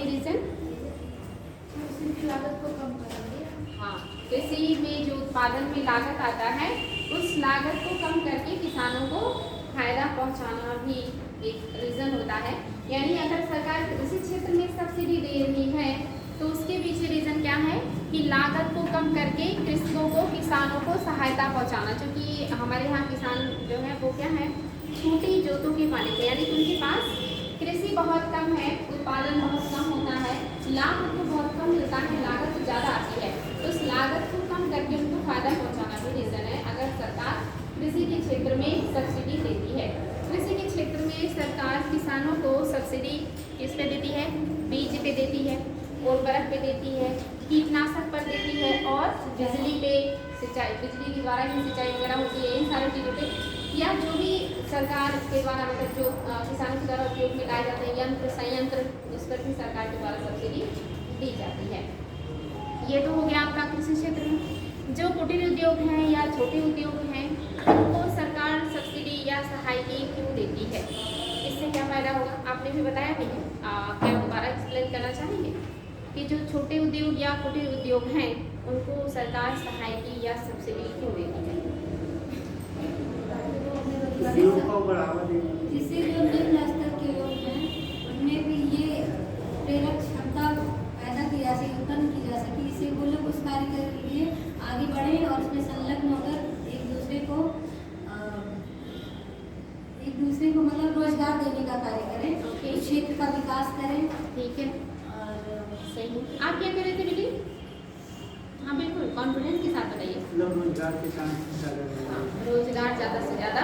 कोई रीजन? कृषि की लागत को कम करेंगे। हाँ, कृषि में जो उत्पादन में लागत आता है उस लागत को कम करके किसानों को फायदा पहुंचाना भी एक रीजन होता है। यानी अगर सरकार कृषि क्षेत्र में सब्सिडी दे रही है तो उसके पीछे रीजन क्या है कि लागत को कम करके कृषकों को, किसानों को सहायता पहुंचाना। क्योंकि हमारे यहाँ किसान जो है वो क्या है, छोटी जोतों के मालिक है, यानी कि उनके पास कृषि बहुत कम है, उत्पादन बहुत कम होता है, लाभ उनको बहुत कम मिलता है, लागत ज़्यादा आती है। तो उस लागत को कम करके उनको फायदा पहुंचाना भी रीजन है अगर सरकार कृषि के क्षेत्र में सब्सिडी देती है। कृषि के क्षेत्र में सरकार किसानों को सब्सिडी किस पे देती है? बीज पे देती है, उर्वरक पे देती है, कीटनाशक पर देती है और बिजली पे, सिंचाई, बिजली के द्वारा ही सिंचाई वगैरह होती है, इन सारी चीज़ों पे, या जो भी सरकार के द्वारा मतलब जो किसानों के द्वारा उपयोग में लाए जाते हैं यंत्र, संयंत्र, उस पर भी सरकार के द्वारा सब्सिडी दी जाती है। ये तो हो गया आपका कृषि क्षेत्र में। जो कुटीर उद्योग हैं या छोटे उद्योग हैं उनको सरकार सब्सिडी या सहायता क्यों देती है? इससे क्या फायदा होगा? आपने भी बताया भी है, क्या दोबारा एक्सप्लेन करना चाहेंगे कि जो छोटे उद्योग या कुटीर उद्योग हैं उनको सरकार सहायता या सब्सिडी क्यों देती है? जिससे जो निम्न स्तर के लोग हैं उनमें भी ये प्रेरक क्षमता पैदा की जा सके, उत्पन्न की जा सके, इससे वो लोग उस कार्य के लिए आगे बढ़े और उसमें संलग्न होकर एक दूसरे को मतलब रोजगार देने का कार्य करें, उस क्षेत्र का विकास करें। ठीक है, और सही। आप क्या कह रहे थे बेटी? हाँ बिल्कुल, कॉन्फिडेंस के साथ बताइए। रोजगार ज़्यादा से ज़्यादा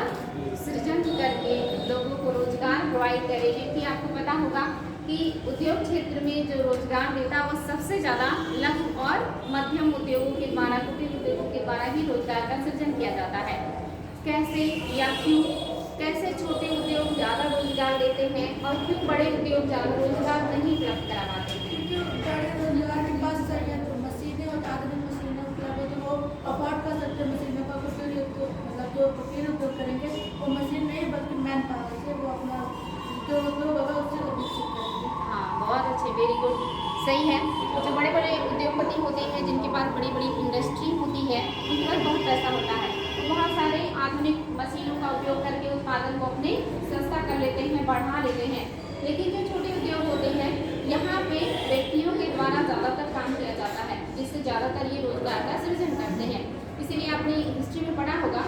सृजन करके लोगों को रोजगार प्रोवाइड करे, क्योंकि आपको पता होगा कि उद्योग क्षेत्र में जो रोजगार देता है वो सबसे ज़्यादा लघु और मध्यम उद्योगों के द्वारा, कुटीर उद्योगों के द्वारा ही रोजगार का सृजन किया जाता है। कैसे या क्यों? कैसे छोटे उद्योग ज़्यादा रोजगार देते हैं और क्यों बड़े उद्योग ज़्यादा रोजगार नहीं प्राप्त करा पाते हैं? रोजगार के पास संयंत्र, मशीनें और आधुनिक मशीनें उपलब्ध है तो वो अफोर्ड कर सकते हैं मशीनों का। कुटीर उद्योग मतलब जो कुटीर उद्योग करेंगे वो मशीन नहीं बल्कि मैन पावर से वो अपना जो उद्योग होगा उससे विकसित करेंगे। हाँ, बहुत अच्छे, वेरी गुड, सही है। जो बड़े बड़े उद्योगपति होते हैं जिनके पास बड़ी बड़ी इंडस्ट्री होती है उनके पास बहुत पैसा होता है, बहुत सारे आधुनिक मशीनों का उपयोग करके उत्पादन को अपने सस्ता कर लेते हैं, बढ़ा लेते हैं। लेकिन जो छोटे उद्योग होते हैं यहाँ पे व्यक्तियों के द्वारा ज़्यादातर काम किया जाता है, जिससे ज़्यादातर ये रोजगार का सृजन करते हैं। इसीलिए आपने हिस्ट्री में पढ़ा होगा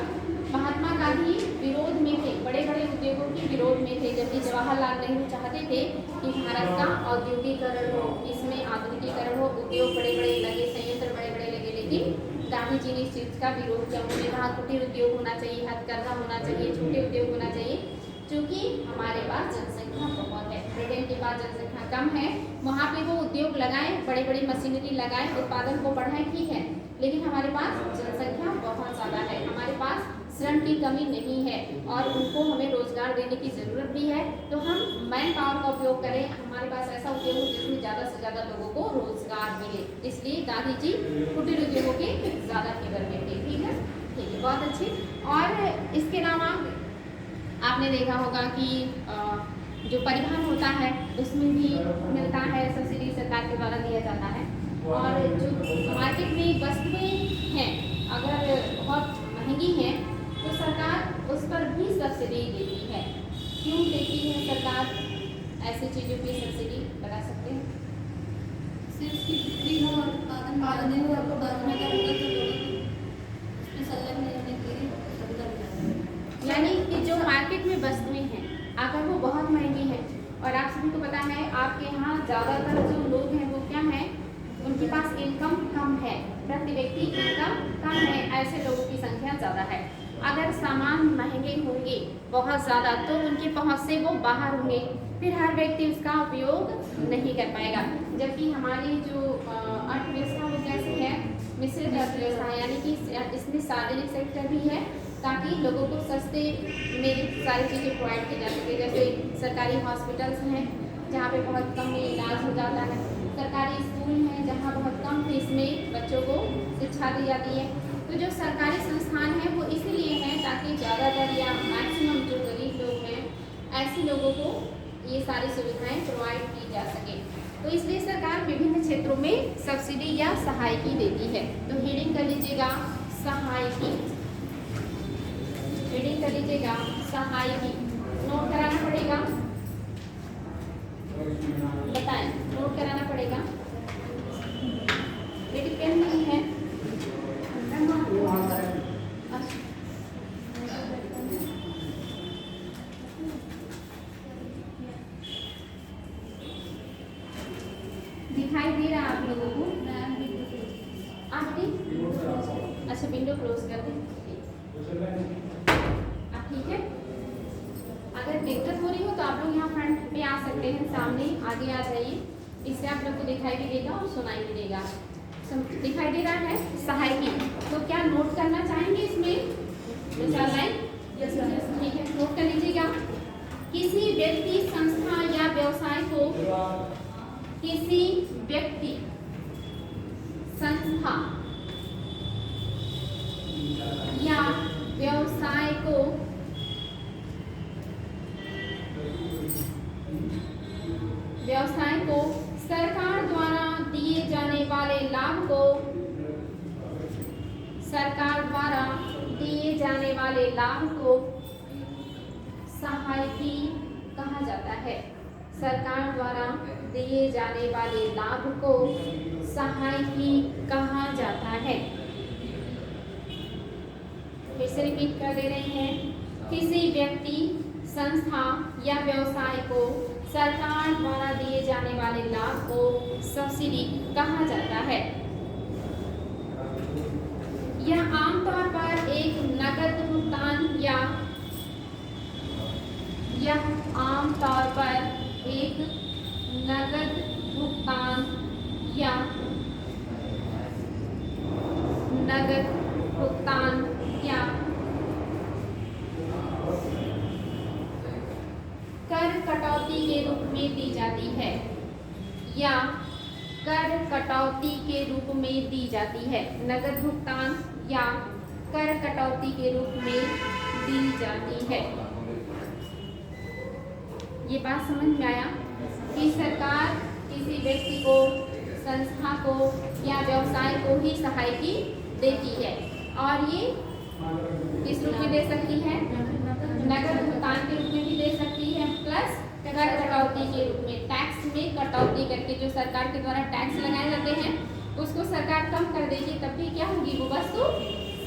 महात्मा गांधी विरोध में थे, बड़े बड़े उद्योगों के विरोध में थे, जबकि जवाहरलाल नेहरू चाहते थे कि भारत का औद्योगिकरण हो, इसमें आधुनिकीकरण हो, उद्योग बड़े बड़े लगे, संयंत्र बड़े बड़े लगे। लेकिन गांधी जी ने इस चीज़ का विरोध किया। उन्होंने कहा कुटीर उद्योग होना चाहिए, हथकरघा होना चाहिए, छोटे उद्योग होना चाहिए, क्योंकि हमारे पास जनसंख्या बहुत है, ब्रिटेन के पास जनसंख्या कम है, वहाँ पे वो उद्योग लगाएं, बड़ी बड़ी मशीनरी लगाएं, उत्पादन को बढ़ाएं, ठीक है, लेकिन हमारे पास जनसंख्या बहुत ज़्यादा है, हमारे पास श्रम की कमी नहीं है और उनको हमें रोजगार देने की ज़रूरत भी है। तो हम मैन पावर का उपयोग करें, हमारे पास ऐसा उद्योग हो जिसमें ज़्यादा से ज़्यादा लोगों को रोजगार मिले। इसलिए गांधी जी कुटीर उद्योगों के ज़्यादा फेवर में थे। ठीक है, ठीक है, बहुत अच्छी। और इसके अलावा आपने देखा होगा कि जो परिवहन होता है उसमें भी मिलता है, सब्सिडी सरकार के द्वारा दिया जाता है। और जो मार्केट में वस्तुएं हैं अगर बहुत महंगी हैं तो सरकार उस पर भी सब्सिडी देती है। क्यों देती है सरकार ऐसी चीज़ों की सब्सिडी, बता सकते हैं? सिर्फ उसकी बिक्री हो और उत्पादन बढ़ाने हो और उत्पादन अगर होगा तो लोगों उसमें संलग्न रहने के लिए सुविधा मिलती है। यानी कि जो मार्केट में वस्तुएं हैं अगर वो बहुत महंगी हैं, और आप सभी को पता है आपके यहाँ ज़्यादातर जो लोग हैं वो क्या हैं, उनके पास इनकम कम है, प्रति व्यक्ति इनकम कम है, ऐसे लोगों की संख्या ज़्यादा है। अगर सामान महंगे होंगे बहुत ज़्यादा तो उनकी पहुँच से वो बाहर होंगे, फिर हर व्यक्ति उसका उपयोग नहीं कर पाएगा। जबकि हमारी जो अर्थव्यवस्था वो कैसी है, मिश्रित अर्थव्यवस्था है, यानी कि इसमें सार्वजनिक सेक्टर भी है ताकि लोगों को सस्ते में सारी चीज़ें प्रोवाइड की जा सके। जैसे सरकारी हॉस्पिटल्स हैं जहाँ पे बहुत कम में इलाज हो जाता है, सरकारी स्कूल हैं जहाँ बहुत कम फीस में बच्चों को शिक्षा दी जाती है। तो जो सरकारी संस्थान हैं वो इसीलिए हैं ताकि ज़्यादातर या मैक्सिमम जो गरीब लोग हैं ऐसे लोगों को ये सारी सुविधाएं प्रोवाइड की जा सके। तो इसलिए सरकार विभिन्न क्षेत्रों में सब्सिडी या सहायकी देती है। तो हेडिंग कर लीजिएगा सहायकी, हेडिंग कर लीजिएगा सहायकी। नोट कराना पड़ेगा, बताएं, नोट कराना पड़ेगा। बेटी पेन नहीं है? दिखाई दे रहा है आप लोगों को? आप अच्छा विंडो क्लोज कर दें। आप ठीक है? अगर दिक्कत हो रही हो तो आप लोग यहाँ फ्रंट पे आ सकते हैं, सामने आगे आ जाइए, इससे आप लोग को दिखाई भी देगा और सुनाई भी देगा। दिखाई दे रहा है सहायकी। तो क्या नोट करना चाहेंगे इसमें? विशाल लाइन, ठीक है, नोट कर लीजिएगा। किसी व्यक्ति, संस्था या व्यवसाय को, किसी व्यक्ति, संस्था या व्यवसाय को सरकार द्वारा दिए जाने वाले लाभ को, सरकार द्वारा दिए जाने वाले लाभ को सहायकी कहा जाता है। सरकार द्वारा दिए जाने वाले लाभ को सहायकी कहा जाता है। फिर से रिपीट कर दे रहे हैं। किसी व्यक्ति, संस्था या व्यवसाय को सरकार द्वारा दिए जाने वाले लाभ को सब्सिडी कहा जाता है। यह आमतौर पर एक नकद भुगतान या कर कटौती के रूप में दी जाती है, या कर कटौती के रूप में दी जाती है। नगद भुगतान या कर कटौती के रूप में दी जाती है। ये बात समझ में आया कि सरकार किसी व्यक्ति को, संस्था को या व्यवसाय को ही सहायकी देती है, और ये किस रूप में दे सकती है? नगद भुगतान के रूप में भी दे सकती है, प्लस कर कटौती के रूप में। टैक्स में कटौती करके जो सरकार के द्वारा टैक्स लगाए जाते हैं उसको सरकार कम कर देगी, तब भी क्या होगी? वो वस्तु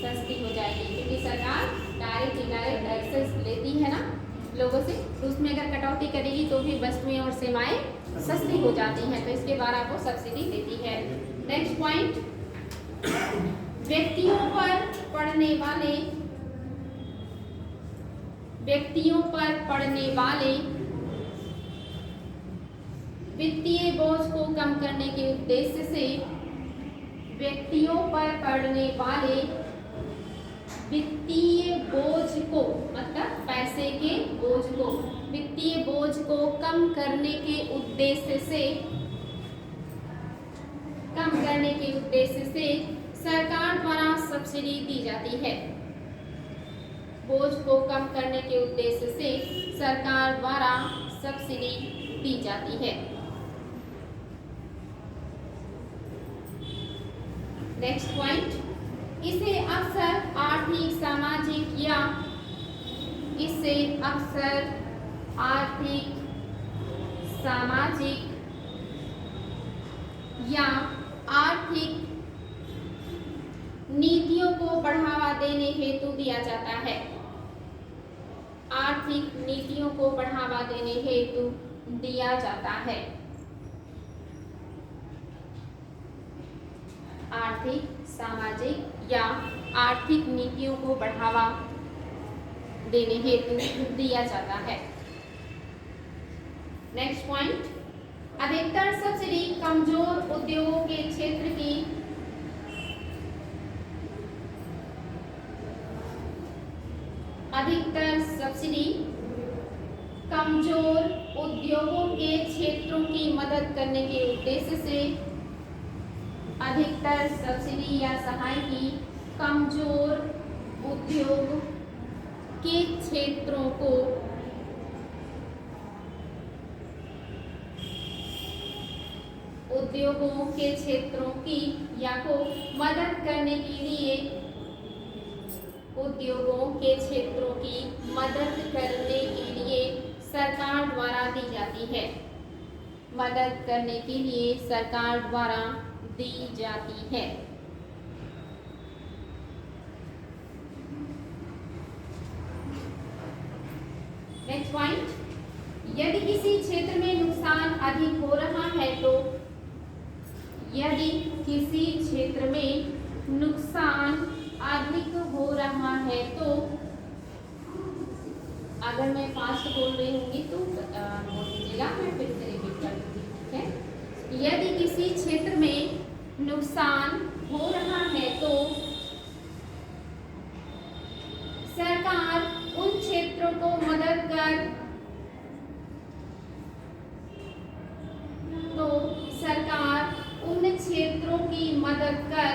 सस्ती हो जाएगी, क्योंकि सरकार डायरेक्ट इनडायरेक्ट टैक्सेस लेती है ना लोगों से, तो उसमें अगर कटौती करेगी तो भी वस्तुएं और सेवाएं सस्ती हो जाती हैं, तो इसके द्वारा वो सब्सिडी देती है। नेक्स्ट पॉइंट, व्यक्तियों पर पड़ने वाले वित्तीय बोझ को कम करने के उद्देश्य से, व्यक्तियों पर पड़ने वाले वित्तीय बोझ को, मतलब पैसे के बोझ को, वित्तीय बोझ को कम करने के उद्देश्य से सरकार द्वारा सब्सिडी दी जाती है। बोझ को कम करने के उद्देश्य से सरकार द्वारा सब्सिडी दी जाती है। नेक्स्ट पॉइंट, इसे अक्सर आर्थिक, सामाजिक या आर्थिक नीतियों को बढ़ावा देने हेतु दिया जाता है। आर्थिक नीतियों को बढ़ावा देने हेतु दिया जाता है। आर्थिक, सामाजिक या आर्थिक नीतियों को बढ़ावा देने हेतु दिया जाता है। नेक्स्ट पॉइंट, अधिकतर सब्सिडी कमजोर उद्योगों के क्षेत्र की क्षेत्रों की मदद करने के उद्देश्य से, अधिकतर सब्सिडी या सहायकी कमजोर उद्योग के क्षेत्रों उद्योगों के क्षेत्रों की या को मदद करने के लिए उद्योगों के क्षेत्रों की मदद करने के लिए सरकार द्वारा दी जाती है। मदद करने के लिए सरकार द्वारा दी जाती है। नेक्स्ट पॉइंट, यदि किसी क्षेत्र में नुकसान अधिक हो रहा है तो यदि किसी क्षेत्र में नुकसान अधिक हो रहा है तो अगर मैं फास्ट बोल रही होंगी तो बोल दीजिएगा, मैं फिर से रिपीट कर दूंगी, ठीक है। यदि किसी क्षेत्र में नुकसान हो रहा है तो सरकार उन क्षेत्रों को मदद कर उन क्षेत्रों की मदद कर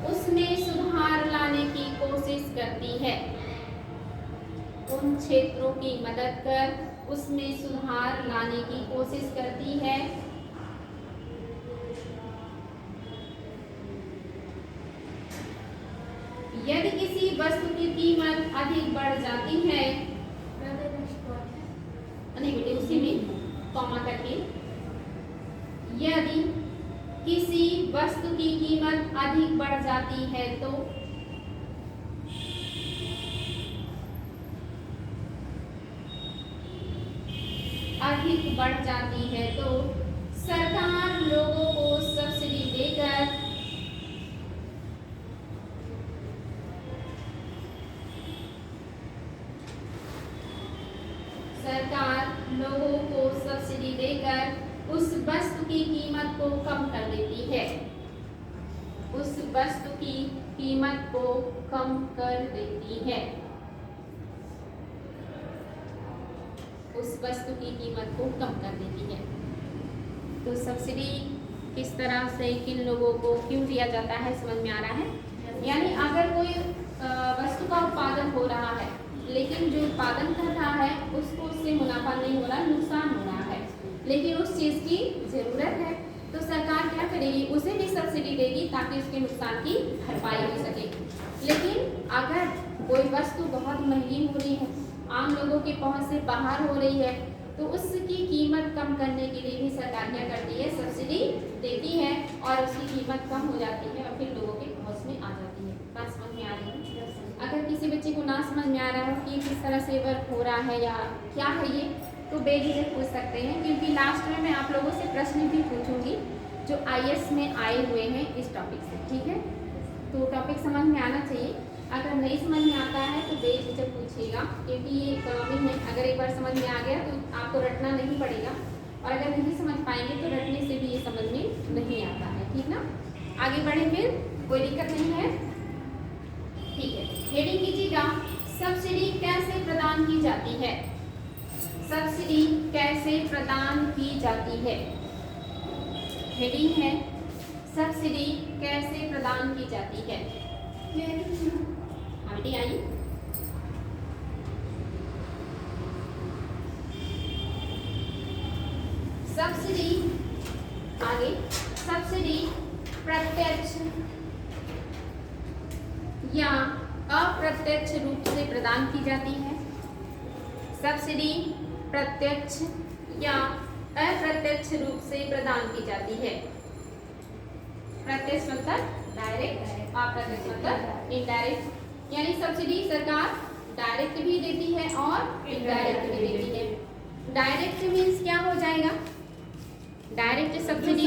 उसमें सुधार लाने की कोशिश करती है। उन क्षेत्रों की मदद कर उसमें सुधार लाने की कोशिश करती है। यदि किसी वस्तु की कीमत अधिक बढ़ जाती है, नहीं बेटे उसी में कॉमा करके, यदि किसी वस्तु की कीमत अधिक बढ़ जाती है तो सरकार लोगों को सब्सिडी देकर उस वस्तु की कीमत को कम कर देती है। उस वस्तु की कीमत को कम कर देती है। उस वस्तु की कीमत को कम कर देती है। तो सब्सिडी किस तरह से किन लोगों को क्यों दिया जाता है समझ में आ रहा है। यानी अगर कोई वस्तु का उत्पादन हो रहा है लेकिन जो उत्पादन कर रहा है उसको उससे मुनाफा नहीं हो रहा, नुकसान हो रहा है, लेकिन उस चीज़ की ज़रूरत है तो सरकार क्या करेगी, उसे भी सब्सिडी देगी ताकि उसके नुकसान की भरपाई हो सके। लेकिन अगर कोई वस्तु बहुत महंगी हो रही है, आम लोगों के पहुंच से बाहर हो रही है, तो उसकी कीमत कम करने के लिए भी सरकार क्या करती है, सब्सिडी देती है और उसकी कीमत कम हो जाती है और फिर लोगों के पहुंच में आ जाती है। बात समझ में आ रही है। अगर किसी बच्चे को ना समझ में आ रहा हो कि किस तरह से वर्क हो रहा है या क्या है ये, तो बेझिझक पूछ सकते हैं, क्योंकि लास्ट में मैं आप लोगों से प्रश्न भी पूछूंगी जो IAS में आए हुए हैं इस टॉपिक से, ठीक है। तो टॉपिक समझ में आना चाहिए। अगर नहीं समझ में आता है तो बेझिझक पूछिएगा, क्योंकि ये इकोनॉमी है। अगर एक बार समझ में आ गया तो आपको रटना नहीं पड़ेगा, और अगर नहीं समझ पाएंगे तो रटने से भी ये समझ में नहीं आता है, ठीक ना। आगे बढ़े, फिर कोई दिक्कत नहीं है, ठीक है। हेडिंग कीजिएगा, सब्सिडी कैसे प्रदान की जाती है। सब्सिडी कैसे प्रदान की जाती है। हेडिंग है, सब्सिडी कैसे प्रदान की जाती है। बेटी आई, सब्सिडी आगे, सब्सिडी प्रत्यक्ष या अप्रत्यक्ष रूप से प्रदान की जाती है। सब्सिडी प्रत्यक्ष या अप्रत्यक्ष रूप से प्रदान की जाती है। प्रत्यक्ष मतलब डायरेक्ट, अप्रत्यक्ष मतलब इनडायरेक्ट। यानी सब्सिडी सरकार डायरेक्ट भी देती है और इनडायरेक्ट भी देती है। डायरेक्ट मीन्स क्या हो जाएगा, डायरेक्ट सब्सिडी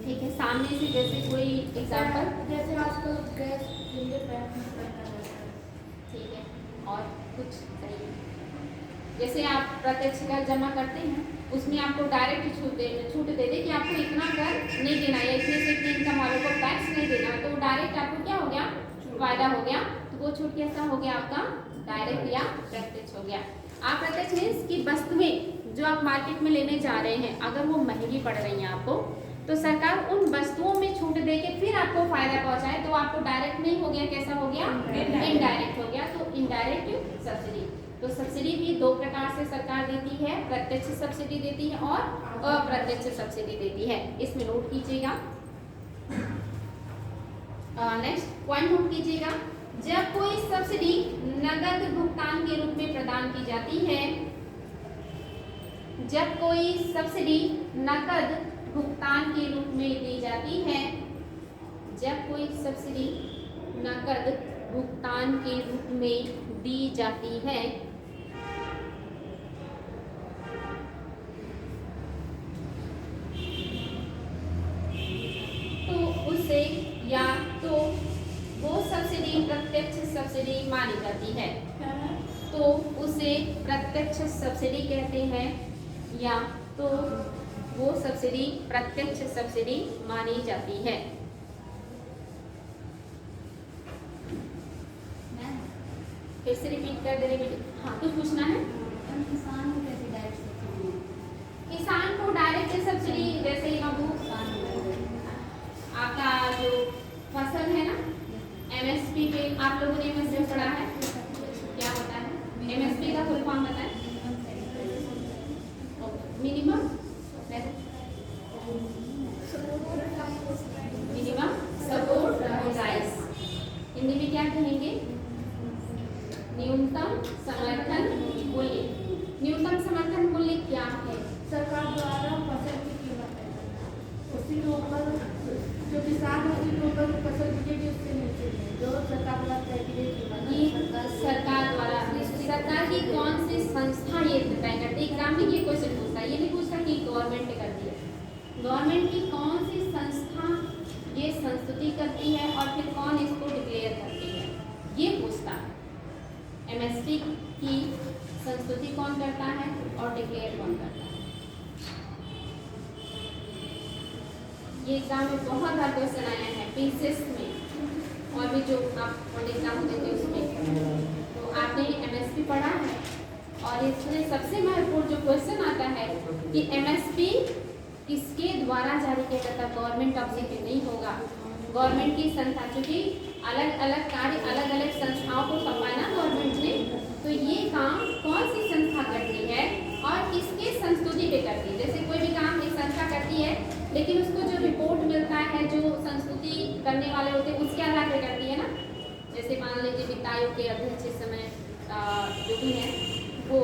ठीक है, सामने से, जैसे कोई एग्जाम्पल, जैसे आजकल गैस ठीक है, और कुछ सही है। जैसे आप प्रत्यक्ष कर जमा करते हैं, उसमें आपको डायरेक्ट छूट दे दे कि आपको इतना कर नहीं देना है, इतने से इतने इनकम वालों को टैक्स नहीं देना, तो डायरेक्ट आपको क्या हो गया, फायदा हो गया। तो वो छूट कैसा हो गया आपका, डायरेक्ट या प्रत्यक्ष हो गया। अप्रत्यक्ष मीन्स की वस्तुएं जो आप मार्केट में लेने जा रहे हैं, अगर वो महंगी पड़ रही हैं आपको, तो सरकार उन वस्तुओं में छूट दे के फिर आपको फायदा पहुंचाए, तो आपको डायरेक्ट नहीं हो गया, कैसा हो गया, इनडायरेक्ट हो गया, तो इनडायरेक्ट सब्सिडी। तो सब्सिडी भी दो प्रकार से सरकार देती है, प्रत्यक्ष सब्सिडी देती है और अप्रत्यक्ष सब्सिडी देती है, इसमें नोट कीजिएगा। नेक्स्ट पॉइंट नोट कीजिएगा, जब कोई सब्सिडी नगद भुगतान के रूप में प्रदान की जाती है, जब कोई सब्सिडी नकद भुगतान के रूप में दी जाती है, जब कोई सब्सिडी नकद भुगतान के रूप में दी जाती है, तो उसे या तो वो सब्सिडी प्रत्यक्ष सब्सिडी मानी जाती है, तो उसे प्रत्यक्ष सब्सिडी कहते हैं, या तो वो सब्सिडी प्रत्यक्ष सब्सिडी मानी जाती है। फिर से रिपीट कर दे रहे। हाँ, कुछ पूछना है? किसान को कैसे डायरेक्ट सब्सिडी? किसान को डायरेक्ट सब्सिडी, जैसे बाबू आपका जो फसल है ना, एमएसपी पे आप लोगों ने एमएसपी पढ़ा है, क्या होता है एमएसपी का फुल फॉर्म बताएं? मिनिमम सपोर्ट प्राइस, हिंदी में क्या कहेंगे? न्यूनतम समर्थन मूल्य। न्यूनतम समर्थन मूल्य क्या है? सरकार द्वारा फसल की कीमत तय करना, उसी के ऊपर जो किसान है उसी के ऊपर फसल बिकेगी उससे नीचे नहीं, जो सरकार द्वारा तय की गई कीमत। ये सरकार द्वारा, सरकार की कौन सी संस्था ये तय करती है? एग्जाम में ये क्वेश्चन पूछता है, ये नहीं पूछता कि गवर्नमेंट करती है। गवर्नमेंट की कौन सी संस्था ये संस्तुति करती है और फिर कौन इसको डिक्लेयर करती है, ये पूछता है। एमएसपी की संस्तुति कौन करता है और डिक्लेयर कौन करता है? ये एग्जाम में बहुत बार क्वेश्चन आया है, पीसीएस में और भी जो आप एग्जाम देते हैं उसमें। तो आपने एमएसपी पढ़ा है और इसमें सबसे महत्वपूर्ण जो क्वेश्चन आता है कि एमएसपी किसके द्वारा जारी किया जाता है? गवर्नमेंट ऑफ इंडिया नहीं होगा, गवर्नमेंट की संस्था, क्योंकि अलग अलग कार्य अलग अलग संस्थाओं को सौंपा ना गवर्नमेंट ने, तो ये काम कौन सी संस्था करती है और किसके संस्तुति पे करती है? जैसे कोई भी काम एक संस्था करती है, लेकिन उसको जो रिपोर्ट मिलता है, जो संस्तुति करने वाले होते हैं उसके आधार पर करती है ना। जैसे मान लीजिए वित्त आयोग के अध्यक्ष इस समय जो भी हैं, वो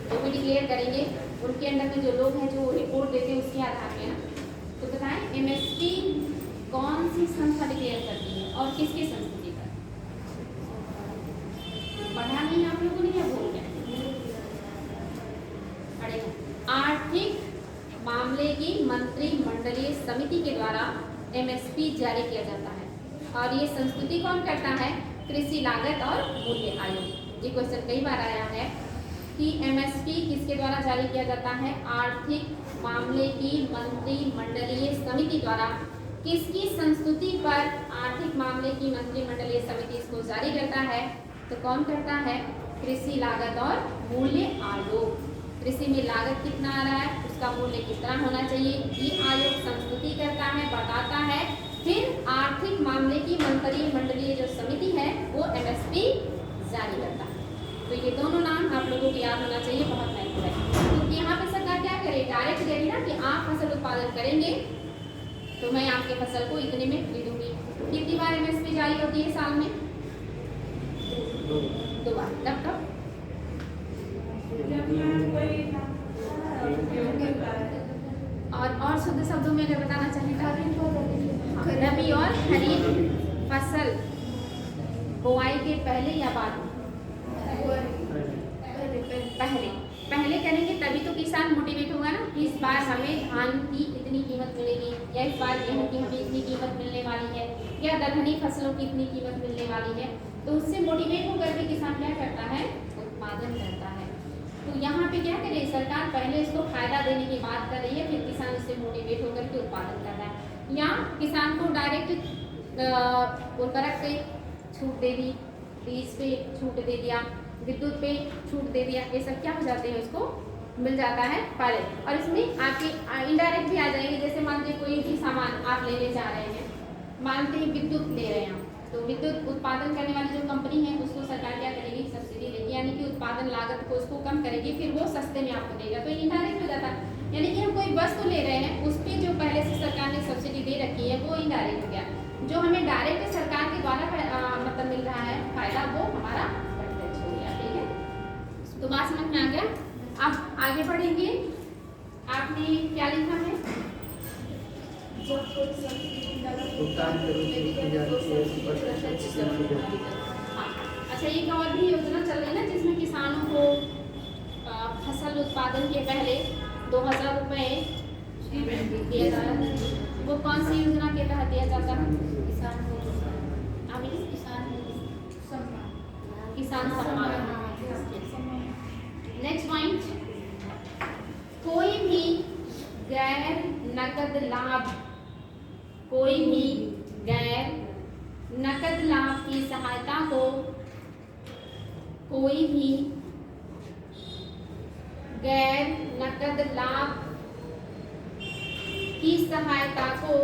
जो भी डिक्लेयर करेंगे, उनके अंदर में जो लोग हैं जो रिपोर्ट देते हैं उसके आधार पर ना। तो बताएं एमएसपी कौन सी संस्था डिक्लेयर करती है और किसकी संस्तुति पर? पढ़ा नहीं आप लोगों ने या भूल गए? आर्थिक मामले की मंत्रिमंडलीय समिति के द्वारा एमएसपी जारी किया जाता है, और ये संस्तुति कौन करता है? कृषि लागत और मूल्य आयोग। ये क्वेश्चन कई बार आया है कि एमएसपी किसके द्वारा जारी किया जाता है? आर्थिक मामले की मंत्रिमंडलीय समिति द्वारा। किसकी संस्तुति पर आर्थिक मामले की मंत्रिमंडलीय समिति इसको जारी करता है? तो कौन करता है? कृषि लागत और मूल्य आयोग। कृषि में लागत कितना आ रहा है, उसका मूल्य कितना होना चाहिए, ये आयोग संस्तुति करता है, बताता है। फिर आर्थिक मामले की मंत्रिमंडलीय जो समिति है वो एमएसपी जारी करता है। तो ये दोनों नाम आप लोगों को याद होना चाहिए, बहुत महत्व है। क्योंकि यहाँ पे सरकार क्या करे? डायरेक्ट देगी ना कि आप फसल उत्पादन करेंगे तो मैं आपके फसल को इतने में खरीदूंगी। कितनी बार एमएसपी जारी होती है साल में? 2 बार। तब और शुद्ध शब्दों में अगर बताना चाहें तो रबी और खरीफ फसल बुआई के पहले या बाद? पहले करेंगे तभी तो किसान मोटिवेट होगा ना कि इस बार हमें धान की इतनी कीमत मिलेगी, या इस बार गेहूं की हमें इतनी कीमत मिलने वाली है, या दलहनी फसलों की इतनी कीमत मिलने वाली है। तो उससे मोटिवेट होकर के किसान क्या करता है? उत्पादन करता है। तो यहाँ पे क्या करे? सरकार पहले इसको फायदा देने की बात कर रही है, फिर किसान इससे मोटिवेट होकर के उत्पादन कर रहा है। या किसान को डायरेक्ट उर्वरक पे छूट दे दी, बीज पे छूट दे दिया, विद्युत पे छूट दे दिया, ये सब क्या हो जाते हैं? उसको मिल जाता है पहले। और इसमें आपके इनडायरेक्ट भी आ जाएंगे। जैसे मान लीजिए कोई भी सामान आप लेने जा रहे हैं, मानते हैं विद्युत ले रहे हैं, तो विद्युत उत्पादन करने वाली जो कंपनी है उसको सरकार क्या करेगी, सब्सिडी देगी, यानी कि उत्पादन लागत को उसको कम करेगी, फिर वो सस्ते में आपको देगा। तो इनडायरेक्ट हो जाता है, यानी कि हम कोई वस्तु ले रहे हैं उस पर जो पहले से सरकार ने सब्सिडी दे रखी है वो इनडायरेक्ट हो गया। जो हमें डायरेक्ट सरकार के द्वारा मतलब मिल रहा है फायदा, वो हमारा प्रत्यक्ष हो गया। ठीक है, तो बात समझ में आ गया। अब आगे बढ़ेंगे, आपने क्या लिखा है? जब कोई सब्सिडी भुगतान करो की जाती है पर प्रत्यक्ष सब्सिडी। हाँ, अच्छा, एक और भी योजना चल रही है ना जिसमें किसानों को फसल उत्पादन के पहले 2000 रुपये दिया जा रहा है। वो कौन सी योजना के तहत दिया जाता है? किसान सम्मान। नेक्स्ट पॉइंट, कोई भी गैर नकद लाभ, कोई भी गैर नकद लाभ की सहायता को, कोई भी गैर नकद लाभ की सहायता को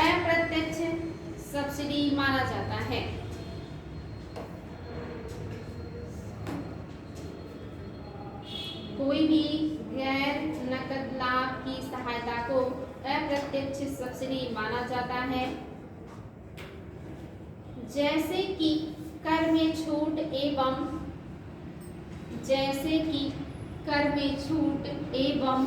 अप्रत्यक्ष सब्सिडी माना जाता है। कोई भी गैर नकद लाभ की सहायता को अप्रत्यक्ष सब्सिडी माना जाता है, जैसे कि कर में छूट एवं, जैसे कि कर में छूट एवं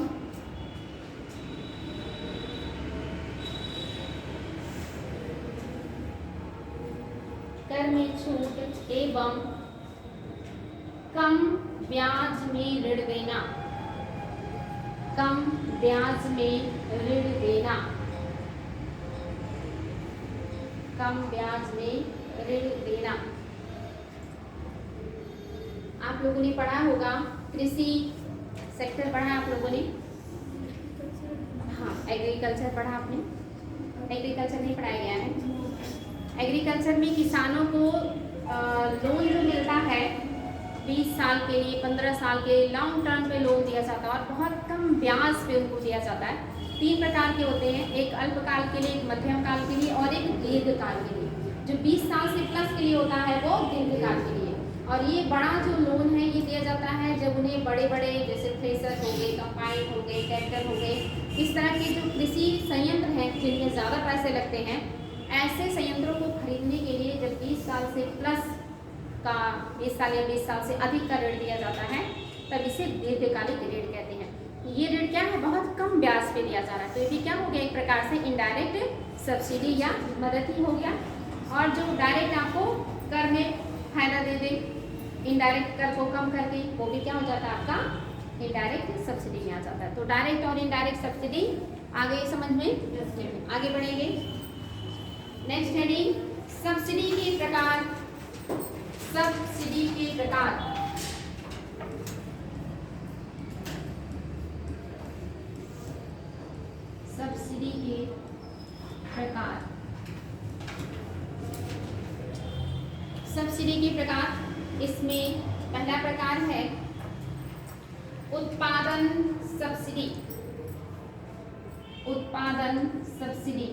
कर में छूट एवं कम ब्याज में ऋण देना, कम ब्याज में ऋण देना, कम ब्याज में ऋण देना। आप लोगों ने पढ़ा होगा, कृषि सेक्टर पढ़ा आप लोगों ने? हाँ, एग्रीकल्चर पढ़ा आपने? एग्रीकल्चर नहीं पढ़ाया गया है। एग्रीकल्चर में किसानों को लोन जो मिलता है 20 साल के लिए, 15 साल के लॉन्ग टर्म पे लोन दिया जाता है और बहुत कम ब्याज पे उनको दिया जाता है। 3 प्रकार के होते हैं, एक अल्पकाल के लिए, एक मध्यम काल के लिए और एक दीर्घकाल के लिए। जो 20 साल से प्लस के लिए होता है वो दीर्घकाल के लिए, और ये बड़ा जो लोन है ये दिया जाता है जब उन्हें बड़े बड़े जैसे थ्रेसर हो गए, कंबाइन हो गए, ट्रैक्टर हो गए, इस तरह के जो कृषि संयंत्र हैं जिनमें ज़्यादा पैसे लगते हैं, ऐसे संयंत्रों को खरीदने के लिए जब 20 साल से प्लस का, 20 साल या 20 साल से अधिक का ऋण दिया जाता है तब इसे दीर्घकालिक ऋण कहते हैं। ये ऋण क्या है, बहुत कम ब्याज पे दिया जा रहा है, तो ये भी क्या हो गया, एक प्रकार से इनडायरेक्ट सब्सिडी या मदद ही हो गया। और जो डायरेक्ट आपको कर में फायदा दे दे, इनडायरेक्ट कर को कम करके, वो भी क्या हो जाता है आपका इनडायरेक्ट सब्सिडी में आ जाता है। तो डायरेक्ट और इनडायरेक्ट सब्सिडी आगे समझ में, आगे बढ़ेंगे। नेक्स्ट हेडिंग, सब्सिडी के प्रकार, सब्सिडी के प्रकार। सब्सिडी के प्रकार, सब्सिडी के प्रकार, इसमें पहला प्रकार है उत्पादन सब्सिडी, उत्पादन सब्सिडी।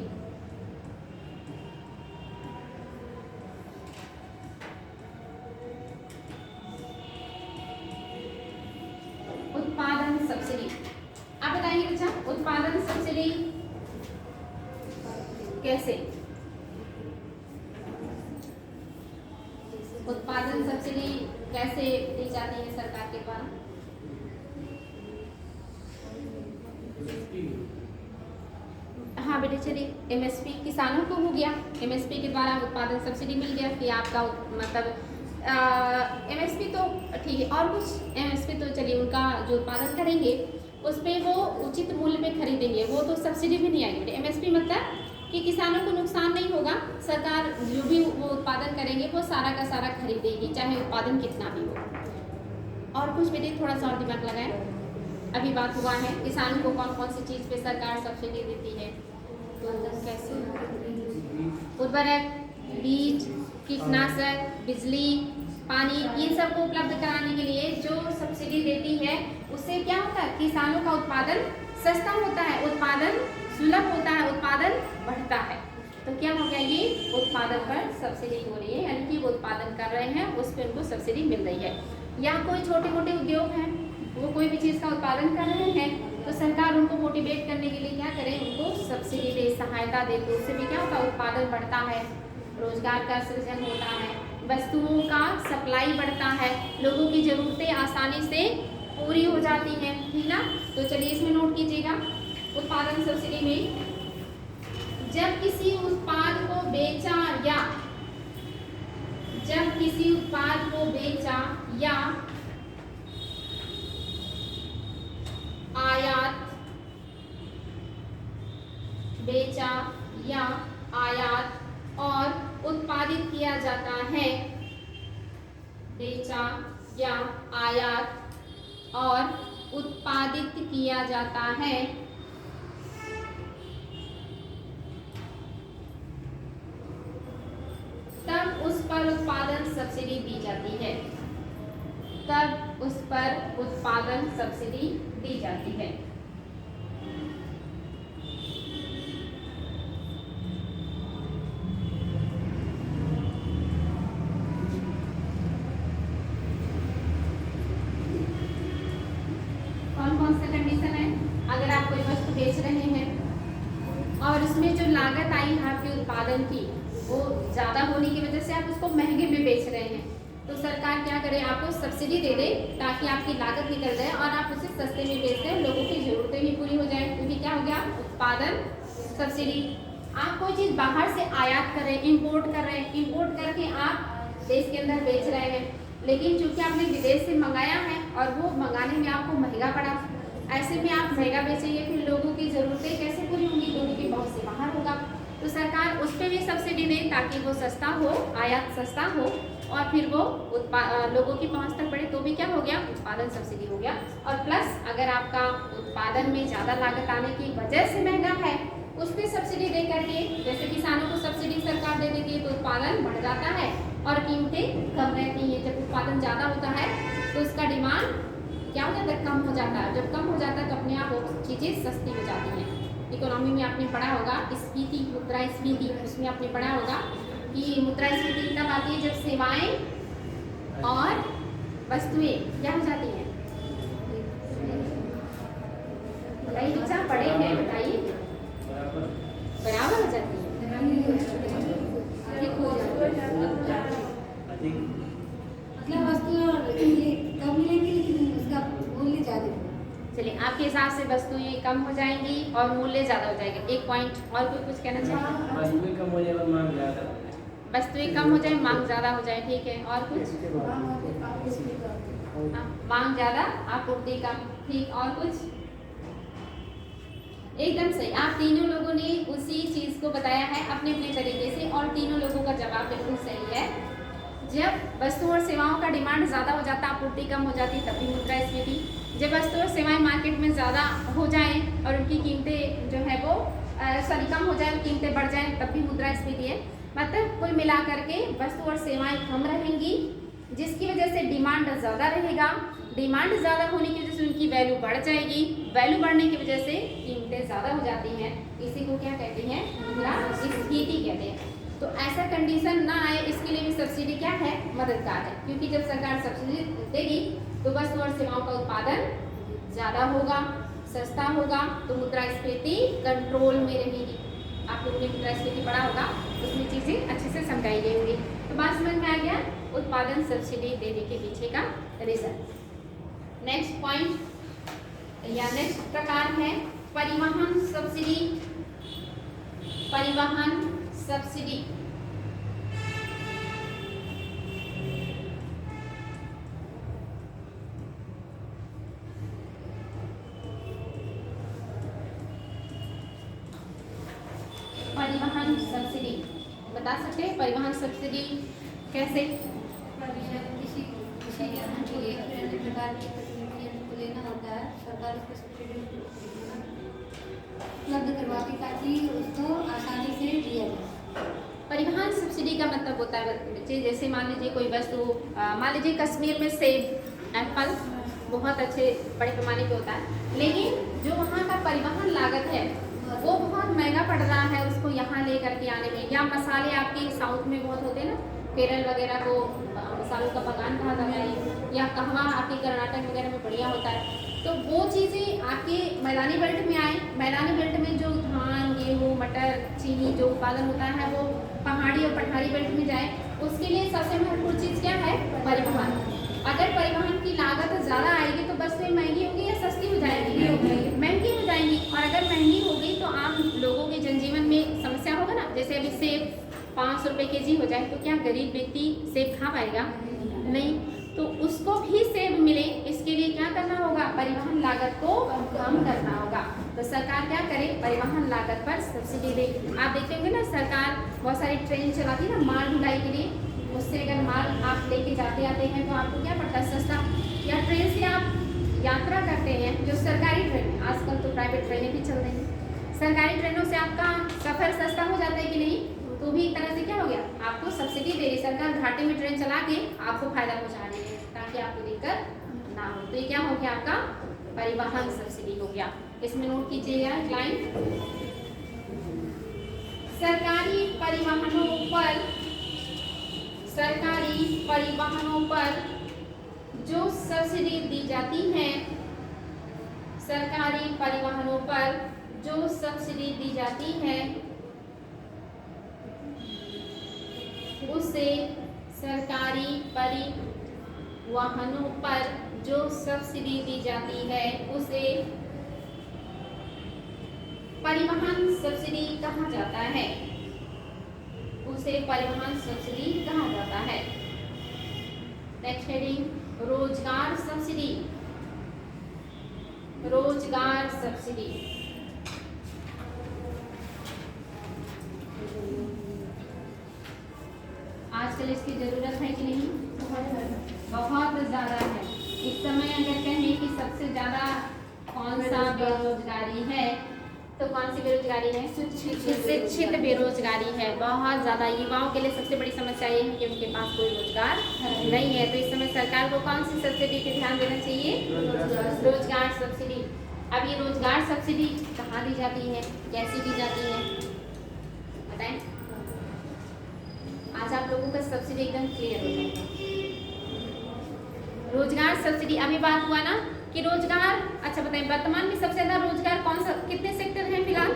उत्पादन सब्सिडी, आप बताइए बच्चा, उत्पादन सब्सिडी कैसे? उत्पादन सब्सिडी कैसे दी जाती है सरकार के द्वारा? हाँ बेटे चलिए, एमएसपी किसानों को हो गया, एमएसपी के द्वारा उत्पादन सब्सिडी मिल गया कि आपका मतलब एमएसपी तो ठीक है, और कुछ एमएसपी तो चलिए उनका जो उत्पादन करेंगे उस पर वो उचित मूल्य पे खरीदेंगे, वो तो सब्सिडी भी नहीं आएगी बेटे। एमएसपी मतलब कि किसानों को नुकसान नहीं होगा, सरकार जो भी वो उत्पादन करेंगे वो सारा का सारा खरीदेगी, चाहे उत्पादन कितना भी हो। और कुछ बेटे थोड़ा सा और दिमाग लगाएं, अभी बात हुआ है किसानों को कौन कौन सी चीज़ पे सरकार सब्सिडी देती है, तो कैसे? उर्वरक, बीज, कीटनाशक, बिजली, पानी, इन सबको उपलब्ध कराने के लिए जो सब्सिडी देती है उससे क्या होता है, किसानों का उत्पादन सस्ता होता है, उत्पादन सुलभ होता है, उत्पादन बढ़ता है। तो क्या हो गया, ये उत्पादन पर सब्सिडी हो रही है, यानी कि वो उत्पादन कर रहे हैं उस पर उनको सब्सिडी मिल रही है। या कोई छोटे मोटे उद्योग हैं, वो कोई भी चीज़ का उत्पादन कर रहे हैं, तो सरकार उनको मोटिवेट करने के लिए क्या करे, उनको सब्सिडी दे, सहायता दे, तो उससे भी क्या होता है, उत्पादन बढ़ता है, रोजगार का सृजन होता है, वस्तुओं का सप्लाई बढ़ता है, लोगों की ज़रूरतें आसानी से पूरी हो जाती हैं, ठीक ना। तो चलिए इसमें नोट कीजिएगा, उत्पादन सब्सिडी में जब किसी उत्पाद को बेचा या आयात और उत्पादित किया जाता है, बेचा या आयात और उत्पादित किया जाता है, तब उस पर उत्पादन सब्सिडी दी जाती है, तब उस पर उत्पादन सब्सिडी दी जाती है। कौन कौन सा कंडीशन है, अगर आप कोई वस्तु बेच रहे हैं और उसमें जो लागत आई है आपके उत्पादन की वो ज़्यादा होने की वजह से आप उसको महंगे में बेच रहे हैं, तो सरकार क्या करे, आपको सब्सिडी दे दे ताकि आपकी लागत निकल जाए और आप उसे सस्ते में बेच दें, लोगों की ज़रूरतें भी पूरी हो जाए, क्योंकि क्या हो गया, उत्पादन सब्सिडी। आप कोई चीज़ बाहर से आयात कर रहे हैं, इम्पोर्ट कर रहे हैं, इम्पोर्ट करके आप देश के अंदर बेच रहे हैं, लेकिन चूँकि आपने विदेश से मंगाया है और वो मंगाने में आपको महंगा पड़ा, ऐसे में आप महंगा बेचेंगे, फिर लोगों की ज़रूरतें कैसे पूरी होंगी, लोगों की बहुत से बाहर होगा, तो सरकार उस पर भी सब्सिडी दे ताकि वो सस्ता हो, आयात सस्ता हो और फिर वो लोगों की पहुंच तक बढ़े, तो भी क्या हो गया, उत्पादन सब्सिडी हो गया। और प्लस अगर आपका उत्पादन में ज़्यादा लागत आने की वजह से महंगा है, उस पर सब्सिडी दे करके, जैसे किसानों को सब्सिडी सरकार दे देती है तो उत्पादन बढ़ जाता है और कीमतें कम रहती हैं। जब उत्पादन ज़्यादा होता है तो उसका डिमांड क्या हो जाता है, कम हो जाता है, जब कम हो जाता है तो अपने आप वो चीज़ें सस्ती हो जाती हैं। इकोनॉमी में आपने पढ़ा होगा स्फीति, मुद्रास्फीति, उसमें आपने पढ़ा होगा कि मुद्रास्फीति तब आती है जब सेवाएं और वस्तुएं क्या हो जाती हैं, बताइए बच्चा, पढ़े हैं, बताइए, बराबर हो जाती है, अधिक हो जाती है, मतलब वस्तुएं कम मिलेंगी लेकिन उसका मूल्य ज़्यादा। चलिए आपके हिसाब से वस्तुएं कम हो जाएंगी और मूल्य ज़्यादा हो जाएगा। एक पॉइंट और कोई कुछ कहना चाहिए, वस्तुएं कम हो जाए और मांग ज़्यादा, वस्तुएं कम हो जाए मांग ज़्यादा हो जाए, ठीक है, और कुछ, मांग ज़्यादा आपूर्ति कम, ठीक, और कुछ, एकदम सही। आप तीनों लोगों ने उसी चीज़ को बताया है अपने अपने तरीके से और तीनों लोगों का जवाब बिल्कुल सही है। जब वस्तु और सेवाओं का डिमांड ज़्यादा हो जाता, आपूर्ति कम हो जाती, तभी मुद्रास्फीति। जब वस्तु और सेवाएं मार्केट में ज़्यादा हो जाएं और उनकी कीमतें जो है वो कम हो जाए, कीमतें बढ़ जाएं, तब भी मुद्रास्फीति है। मतलब कुल मिला करके वस्तु और सेवाएं कम रहेंगी, जिसकी वजह से डिमांड ज़्यादा रहेगा, डिमांड ज़्यादा होने की वजह से उनकी वैल्यू बढ़ जाएगी, वैल्यू बढ़ने की वजह से कीमतें ज़्यादा हो जाती हैं, इसी को क्या कहते हैं, मुद्रास्फीति कहते हैं। तो ऐसा कंडीशन ना आए इसके लिए भी सब्सिडी क्या है, मददगार है, क्योंकि जब सरकार सब्सिडी देगी तो वस्तु और सेवाओं का उत्पादन ज़्यादा होगा, सस्ता होगा, तो मुद्रास्फीति कंट्रोल में रहेगी। आप लोगों ने मुद्रास्फीति पढ़ा होगा, उसमें चीज़ें अच्छे से समझाई गई होंगी। तो बात समझ में आ गया उत्पादन सब्सिडी देने के पीछे का रीज़न। नेक्स्ट पॉइंट या नेक्स्ट प्रकार है परिवहन सब्सिडी। परिवहन सब्सिडी परिवहन सब्सिडी बता सकते हैं, परिवहन सब्सिडी कैसे, किसी के लिए अन्य प्रकार की गतिविधियों को लेना होता है, सरकार उसको सब्सिडी उपलब्ध करवाती ताकि उसको आसानी से लिया जाए। परिवहन सब्सिडी का मतलब होता है बच्चे, जैसे मान लीजिए कोई वस्तु, मान लीजिए कश्मीर में सेब, एप्पल बहुत अच्छे बड़े पैमाने पे होता है, लेकिन जो वहाँ का परिवहन लागत है वो बहुत महंगा पड़ रहा है उसको यहाँ ले करके आने में। या मसाले आपके साउथ में बहुत होते हैं ना, केरल वगैरह को मसालों का बगान कहा जाता है, या कहवा आपके कर्नाटक वगैरह में बढ़िया होता है। तो वो चीज़ें आपके मैदानी बेल्ट में आए। मैदानी बेल्ट में जो धान, गेहूँ, मटर, चीनी जो उत्पादन होता है वो पहाड़ी और पठारी बेल्ट में जाए। उसके लिए सबसे महत्वपूर्ण चीज़ क्या है? परिवहन। अगर परिवहन की लागत ज़्यादा आएगी तो बसें महंगी होंगी या सस्ती हो जाएगी? महंगी हो जाएंगी। और अगर महंगी हो गई तो आम लोगों के जनजीवन में समस्या होगा ना। जैसे अभी सेब 500 रुपये केजी हो जाए तो क्या गरीब व्यक्ति सेब खा पाएगा? नहीं। तो उसको भी सेब मिले इसके लिए क्या करना होगा? परिवहन लागत को कम करना होगा। तो सरकार क्या करे? परिवहन लागत पर सब्सिडी दे। आप देखते होंगे ना, सरकार बहुत सारी ट्रेन चलाती है ना माल ढुलाई के लिए। उससे अगर माल आप लेके जाते आते हैं तो आपको क्या पड़ता है? सस्ता। या ट्रेन से आप यात्रा करते हैं, जो सरकारी ट्रेन, आजकल तो प्राइवेट ट्रेनें भी चल रही हैं, सरकारी ट्रेनों से आपका सफ़र सस्ता हो जाता है कि नहीं? तो भी एक तरह से क्या हो गया? आपको सब्सिडी दे रही सरकार, घाटे में ट्रेन चला के आपको फायदा पहुंचा रही है ताकि आपको दिक्कत ना हो। तो ये क्या हो गया? आपका परिवहन सब्सिडी हो गया। इसमें नोट कीजिएगा लाइन, सरकारी परिवहनों पर जो सब्सिडी दी जाती है, सरकारी परिवहनों पर जो सब्सिडी दी जाती है उसे सरकारी परिवहनों पर जो सब्सिडी दी जाती है उसे परिवहन सब्सिडी कहा जाता है। उसे परिवहन सब्सिडी कहा जाता है। नेक्स्ट हेडिंग, रोजगार सब्सिडी। रोजगार सब्सिडी आजकल इसकी जरूरत है कि नहीं? बहुत ज़्यादा है। इस समय अगर कहें कि सबसे ज़्यादा कौन सा बेरोजगारी है तो कौन सी बेरोजगारी है? शिक्षित बेरोजगारी है। बहुत ज़्यादा युवाओं के लिए सबसे बड़ी समस्या ये है कि उनके पास कोई रोजगार नहीं है। तो इस समय सरकार को कौन सी सब्सिडी पे ध्यान देना चाहिए? रोजगार सब्सिडी। अब ये रोजगार सब्सिडी कहाँ दी जाती है, कैसी दी जाती है, बताएं। आज आप लोगों का सब्सिडी एकदम क्लियर हो जाएगा। रोजगार सब्सिडी, अभी बात हुआ ना कि रोजगार, अच्छा बताएं वर्तमान में सबसे ज्यादा रोजगार कौन सा, कितने सेक्टर हैं फिलहाल?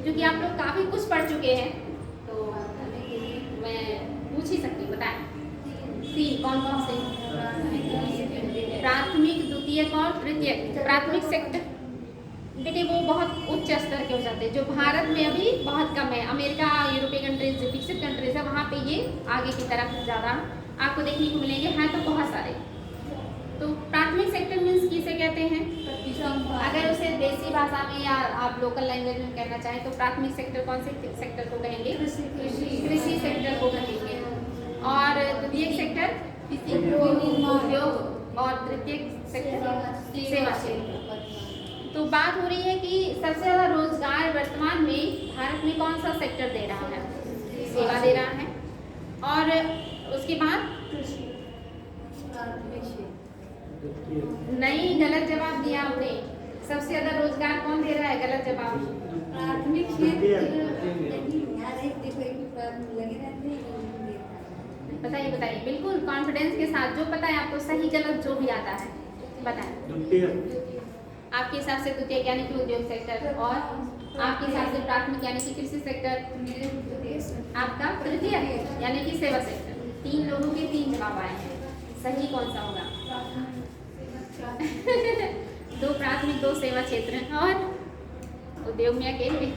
क्योंकि आप लोग काफी कुछ पढ़ चुके हैं तो मैं पूछ ही सकती हूँ, बताएं। 3 कौन कौन से? प्राथमिक, द्वितीयक और तृतीयक। प्राथमिक सेक्टर बेटे वो बहुत उच्च स्तर के हो जाते हैं, जो भारत में अभी बहुत कम है। अमेरिका, यूरोपीय कंट्रीज, जो विकसित कंट्रीज है वहाँ पे ये आगे की तरफ ज़्यादा आपको देखने को मिलेंगे, हैं तो बहुत सारे। तो प्राथमिक सेक्टर मीन्स किसे कहते हैं? अगर उसे देसी भाषा में या आप लोकल लैंग्वेज में कहना चाहें तो प्राथमिक सेक्टर कौन से सेक्टर को कहेंगे? कृषि सेक्टर को कहेंगे। और द्वितीयक सेक्टर उद्योग, और तृतीयक सेक्टर सेवा क्षेत्र। तो बात हो रही है कि सबसे ज़्यादा रोजगार वर्तमान में भारत में कौन सा सेक्टर दे रहा है? सेवा दे रहा है। और उसके बाद नहीं, गलत जवाब दिया आपने। सबसे ज़्यादा रोजगार कौन दे रहा है? गलत जवाब। प्राथमिक बताइए बताइए, बिल्कुल कॉन्फिडेंस के साथ, जो पता है आपको, सही गलत जो भी आता है बताएं। आपके हिसाब से द्वितीय यानी कि उद्योग सेक्टर, और आपके हिसाब से प्राथमिक यानी कि कृषि सेक्टर, आपका तृतीय यानी कि सेवा सेक्टर। 3 लोगों के 3 जवाब आए हैं। सही कौन सा होगा? 2 प्राथमिक 2 सेवा क्षेत्र, और उद्योग में अकेले।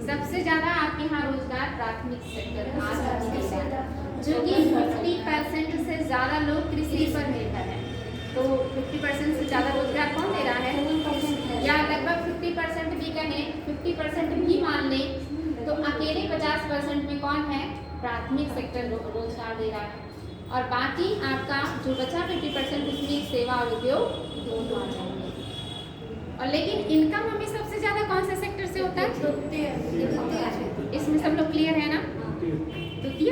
सबसे ज़्यादा आपके यहाँ रोजगार प्राथमिक सेक्टर, जो कि 50% से ज़्यादा लोग कृषि पर निर्भर है। तो 50% से ज़्यादा रोजगार कौन दे रहा है? या लगभग 50% भी कहें, 50% भी मान लें तो अकेले 50% में कौन है? प्राथमिक सेक्टर रोजगार दे रहा है। और बाकी आपका जो बचा 50% उसमें सेवा और उद्योग दोनों आ जाएंगे। और लेकिन इनकम हमें सबसे ज़्यादा कौन से सेक्टर से होता है? इसमें सब लोग क्लियर है ना? द्वितीय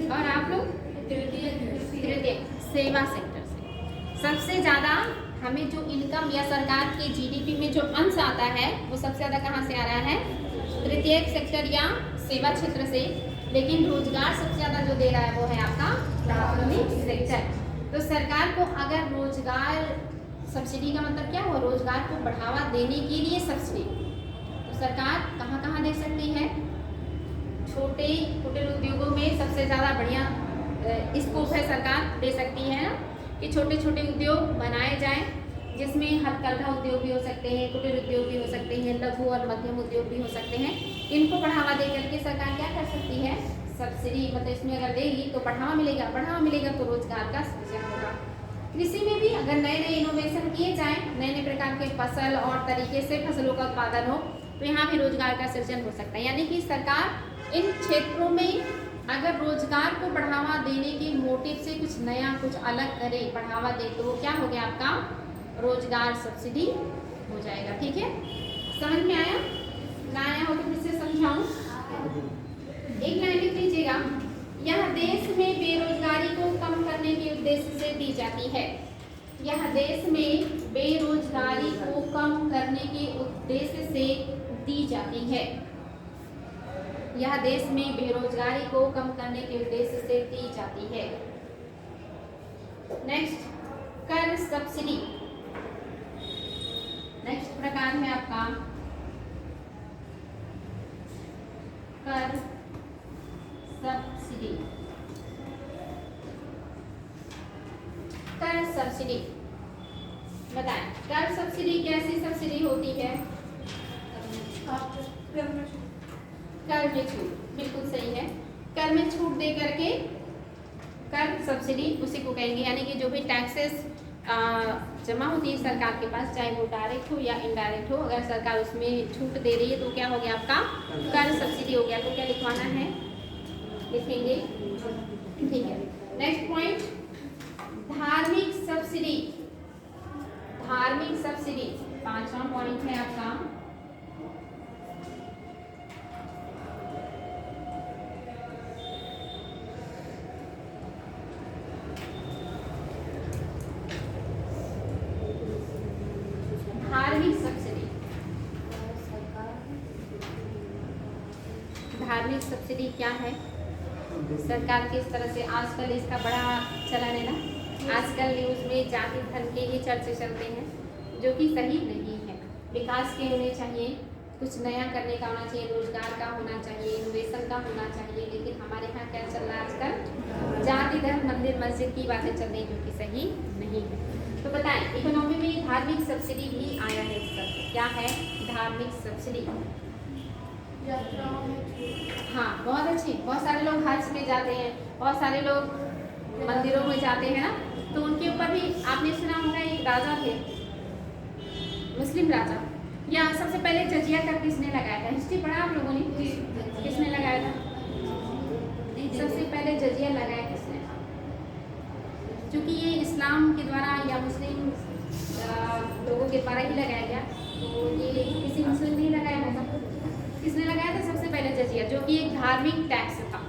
और आप लोग तृतीय सेवा सेक्टर से सबसे ज़्यादा हमें जो इनकम इनकम या सरकार के जीडीपी में जो अंश आता है वो सबसे ज़्यादा कहाँ से आ रहा है? तृतीयक सेक्टर या सेवा क्षेत्र से। लेकिन रोजगार सबसे ज़्यादा जो दे रहा है वो है आपका प्राथमिक सेक्टर। तो सरकार को अगर रोजगार, सब्सिडी का मतलब क्या हुआ? रोजगार को बढ़ावा देने के लिए सब्सिडी। तो सरकार कहाँ कहाँ दे सकती है? छोटे कुटीर उद्योगों में सबसे ज़्यादा बढ़िया स्कोप है, सरकार दे सकती है ना कि छोटे छोटे उद्योग बनाए जाएं, जिसमें हथकरघा उद्योग भी हो सकते हैं, कुटीर उद्योग भी हो सकते हैं, लघु और मध्यम उद्योग भी हो सकते हैं। इनको बढ़ावा दे करके सरकार क्या कर सकती है? सब्सिडी, मतलब इसमें अगर देगी तो बढ़ावा मिलेगा तो रोजगार का सृजन होगा। कृषि में भी अगर नए नए इनोवेशन किए जाएं, नए नए प्रकार के फसल और तरीके से फसलों का उत्पादन हो, तो यहाँ भी रोजगार का सृजन हो सकता है। यानी कि सरकार इन क्षेत्रों में अगर रोजगार को बढ़ावा देने के मोटिव से कुछ नया, कुछ अलग करे, बढ़ावा दे, तो वो क्या हो गया? आपका रोजगार सब्सिडी हो जाएगा। ठीक है, समझ में आया? ना आया हो तो फिर से समझाऊं। एक लाइन लिख लीजिएगा, यह देश में बेरोजगारी को कम करने के उद्देश्य से दी जाती है। यह देश में बेरोजगारी को कम करने के उद्देश्य से दी जाती है। यह देश में बेरोजगारी को कम करने के उद्देश्य से दी जाती है। नेक्स्ट, कर सब्सिडी। नेक्स्ट प्रकार है आपका कर सब्सिडी। कर सब्सिडी बताएं, कर सब्सिडी कैसी सब्सिडी होती है? कर में छूट, बिल्कुल सही है। कर में छूट दे करके कर सब्सिडी उसी को कहेंगे। यानी कि जो भी टैक्सेस जमा होती है सरकार के पास, चाहे वो डायरेक्ट हो या इनडायरेक्ट हो, अगर सरकार उसमें छूट दे रही है तो क्या हो गया? आपका कर सब्सिडी हो गया। तो क्या लिखवाना है? लिखेंगे, ठीक है। नेक्स्ट पॉइंट, धार्मिक सब्सिडी। धार्मिक सब्सिडी 5वां पॉइंट है आपका। धार्मिक सब्सिडी, धार्मिक सब्सिडी क्या है? सरकार किस तरह से, आजकल इसका बड़ा चलन है ना, आजकल न्यूज़ में जाति धर्म के ही चर्चे चलते हैं, जो कि सही नहीं है। विकास के होने चाहिए, कुछ नया करने का होना चाहिए, रोजगार का होना चाहिए, इनोवेशन का होना चाहिए। लेकिन हमारे यहाँ क्या चल रहा है आजकल? जाति धर्म, मंदिर मस्जिद की बातें चल रही, जो कि सही नहीं है। तो बताएं, इकोनॉमी में धार्मिक सब्सिडी भी आया है। इसका क्या है? धार्मिक सब्सिडी। हाँ, बहुत अच्छी। बहुत सारे लोग हज पे जाते हैं, बहुत सारे लोग मंदिरों में जाते हैं ना, तो उनके ऊपर भी आपने सुना होगा, एक राजा थे, मुस्लिम राजा। या सबसे पहले जजिया कर किसने लगाया था? हिस्ट्री पढ़ा आप लोगों ने? किसने लगाया था? सबसे पहले जजिया लगाया किसने? क्योंकि ये इस्लाम के द्वारा या मुस्लिम लोगों के द्वारा ही लगाया गया, तो ये किसी मुस्लिम ने लगाया होगा। किसने लगाया था सबसे पहले? जजिया, जो कि एक धार्मिक टैक्स था,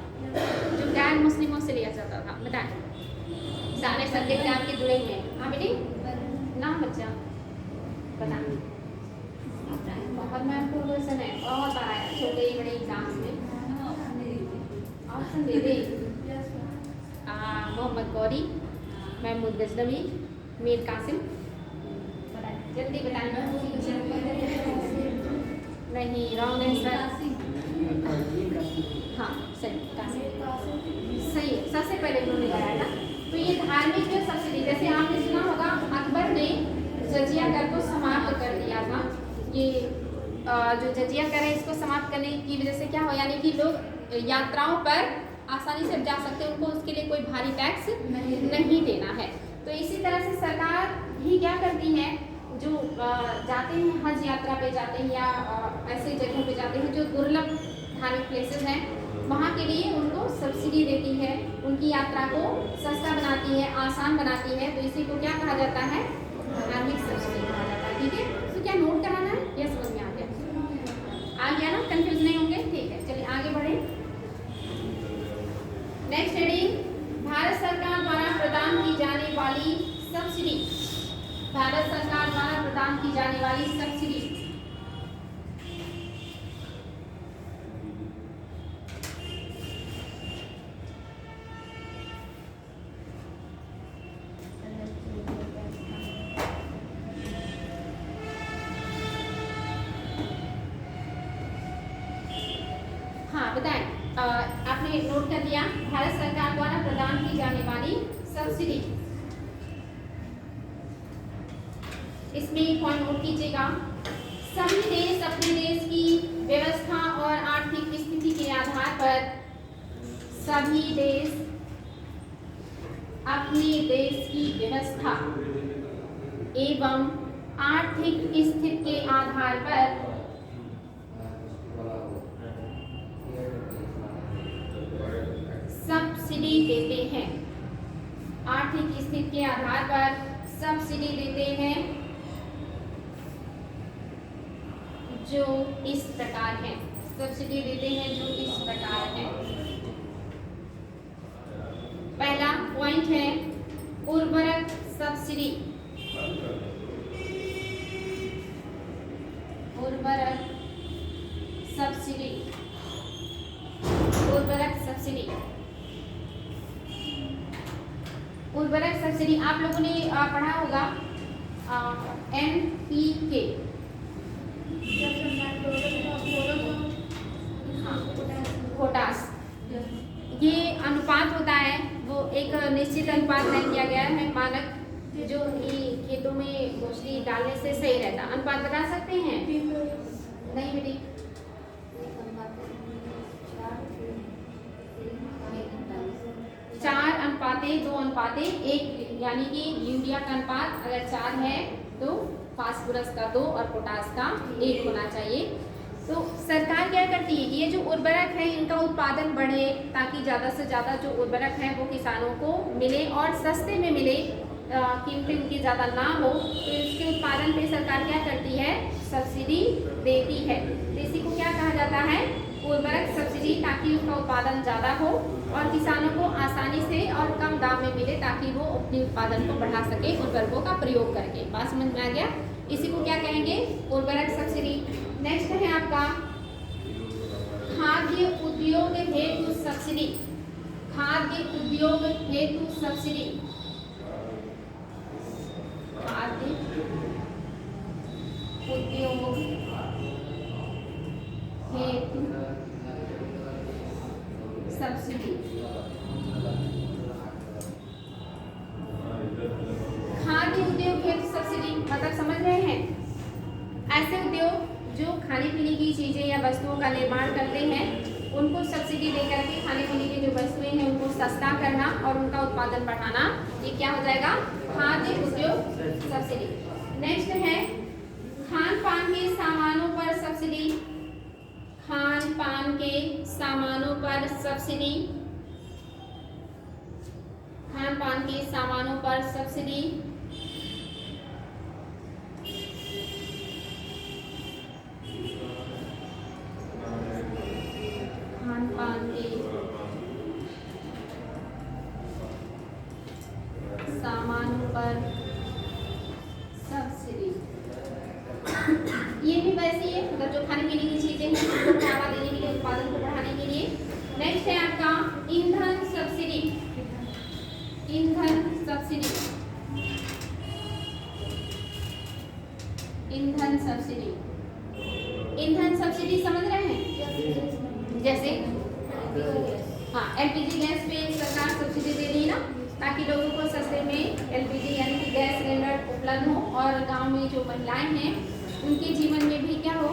जो गैर मुस्लिमों से लिया जाता था। बताएं, सारे सब्जेक्ट आपके जुड़े हुए हैं। हाँ बेटी, ना बच्चा बताएं। बहुत महत्वपूर्ण क्वेश्चन है, बहुत आया है छोटे बड़े एग्जाम्स में। ऑप्शन दे दे। मोहम्मद गौरी, महमूद गजनवी, मीर कासिम। बताएं, जल्दी बताएं। नहीं, रॉन्ग आंसर। हाँ सही, कासिम सही है। सबसे पहले उन्होंने लगाया था। तो ये धार्मिक सब्सिडी, जैसे आपने सुना होगा, अकबर ने जजिया कर को समाप्त कर दिया था। ये जो जजिया कर है, इसको समाप्त करने की वजह से क्या हो, यानी कि लोग यात्राओं पर आसानी से जा सकते हैं, उनको उसके लिए कोई भारी टैक्स नहीं देना है। तो इसी तरह से सरकार भी क्या करती है, जो जाते हैं हज यात्रा पे जाते हैं या ऐसे जगहों पे जाते हैं जो दुर्लभ धार्मिक प्लेसेस हैं, वहाँ के लिए उनको सब्सिडी देती है, उनकी यात्रा को सस्ता बनाती है, आसान बनाती है। तो इसी को क्या कहा जाता है? धार्मिक सब्सिडी कहा जाता है। ठीक है, तो क्या नोट कराना है या समझ में आ गया? आ गया ना? कंफ्यूज नहीं होंगे? ठीक है, चलिए आगे बढ़े। नेक्स्ट हेडिंग, भारत सरकार द्वारा प्रदान की जाने वाली सब्सिडी। भारत सरकार द्वारा प्रदान की जाने वाली सब्सिडी। हाँ बताएं, आपने नोट कर लिया भारत सरकार द्वारा प्रदान की जाने वाली सब्सिडी। इसमें पॉइंट नोट कीजिएगा, सभी देश अपने देश की व्यवस्था और आर्थिक स्थिति के आधार पर, सभी देश अपने देश की व्यवस्था एवं आर्थिक स्थिति के आधार पर सब्सिडी देते हैं। आर्थिक स्थिति के आधार पर सब्सिडी देते हैं जो इस प्रकार है। सब्सिडी देते हैं जो इस प्रकार है। पहला पॉइंट है उर्वरक सब्सिडी। उर्वरक सब्सिडी। उर्वरक सब्सिडी। उर्वरक सब्सिडी आप लोगों ने पढ़ा होगा NPK। पोटास, ये अनुपात होता है, वो एक निश्चित अनुपात तय किया गया है मानक, जो खेतों में मोस्टली डालने से सही रहता। अनुपात बता सकते हैं? नहीं बेटी, 4:2:1, यानी कि यूरिया का अनुपात अगर 4 है तो फास्फोरस का 2 और पोटास का 1 होना चाहिए। तो सरकार क्या करती है, ये जो उर्वरक है इनका उत्पादन बढ़े ताकि ज़्यादा से ज़्यादा जो उर्वरक है वो किसानों को मिले और सस्ते में मिले, कीमतें उनकी ज़्यादा ना हो, तो इसके उत्पादन पे सरकार क्या करती है, सब्सिडी देती है। तो इसी को क्या कहा जाता है, उर्वरक सब्सिडी, ताकि उसका उत्पादन ज़्यादा हो और किसानों को आसानी से और कम दाम में मिले ताकि वो अपने उत्पादन को बढ़ा सके उर्वरकों का प्रयोग करके। बात समझ में आ गया? इसी को क्या कहेंगे, उर्वरक सब्सिडी। नेक्स्ट है आपका खाद्य उद्योग हेतु सब्सिडी। खाद्य उद्योग हेतु सब्सिडी। खाद्य उद्योग हेतु सब्सिडी। खाद्य उद्योग हेतु सब्सिडी मतलब समझ रहे हैं, ऐसे उद्योग जो खाने पीने की चीजें या वस्तुओं का निर्माण करते हैं उनको सब्सिडी देकर के खाने पीने की जो वस्तुएं हैं उनको सस्ता करना और उनका उत्पादन बढ़ाना, ये क्या हो जाएगा, खाद्य उद्योग सब्सिडी। नेक्स्ट है खान पान के सामानों पर सब्सिडी। खान पान के सामानों पर सब्सिडी। खान पान के सामानों पर सब्सिडी। खान पान के सामानों पर सब्सिडी। ये भी वैसे ही है, मतलब जो खाने पीने की चीजें हैं उनको बढ़ावा देने के लिए, उत्पादन को बढ़ाने के लिए। नेक्स्ट है आपका ईंधन सब्सिडी। ईंधन सब्सिडी। ईंधन सब्सिडी। ईंधन सब्सिडी समझ रहे हैं? जैसे हाँ, एलपीजी गैस पे सरकार सब्सिडी दे रही है ना, ताकि लोगों को सस्ते में एलपीजी यानी कि गैस सिलेंडर उपलब्ध हो और गांव में जो महिलाएं हैं उनके जीवन में भी क्या हो,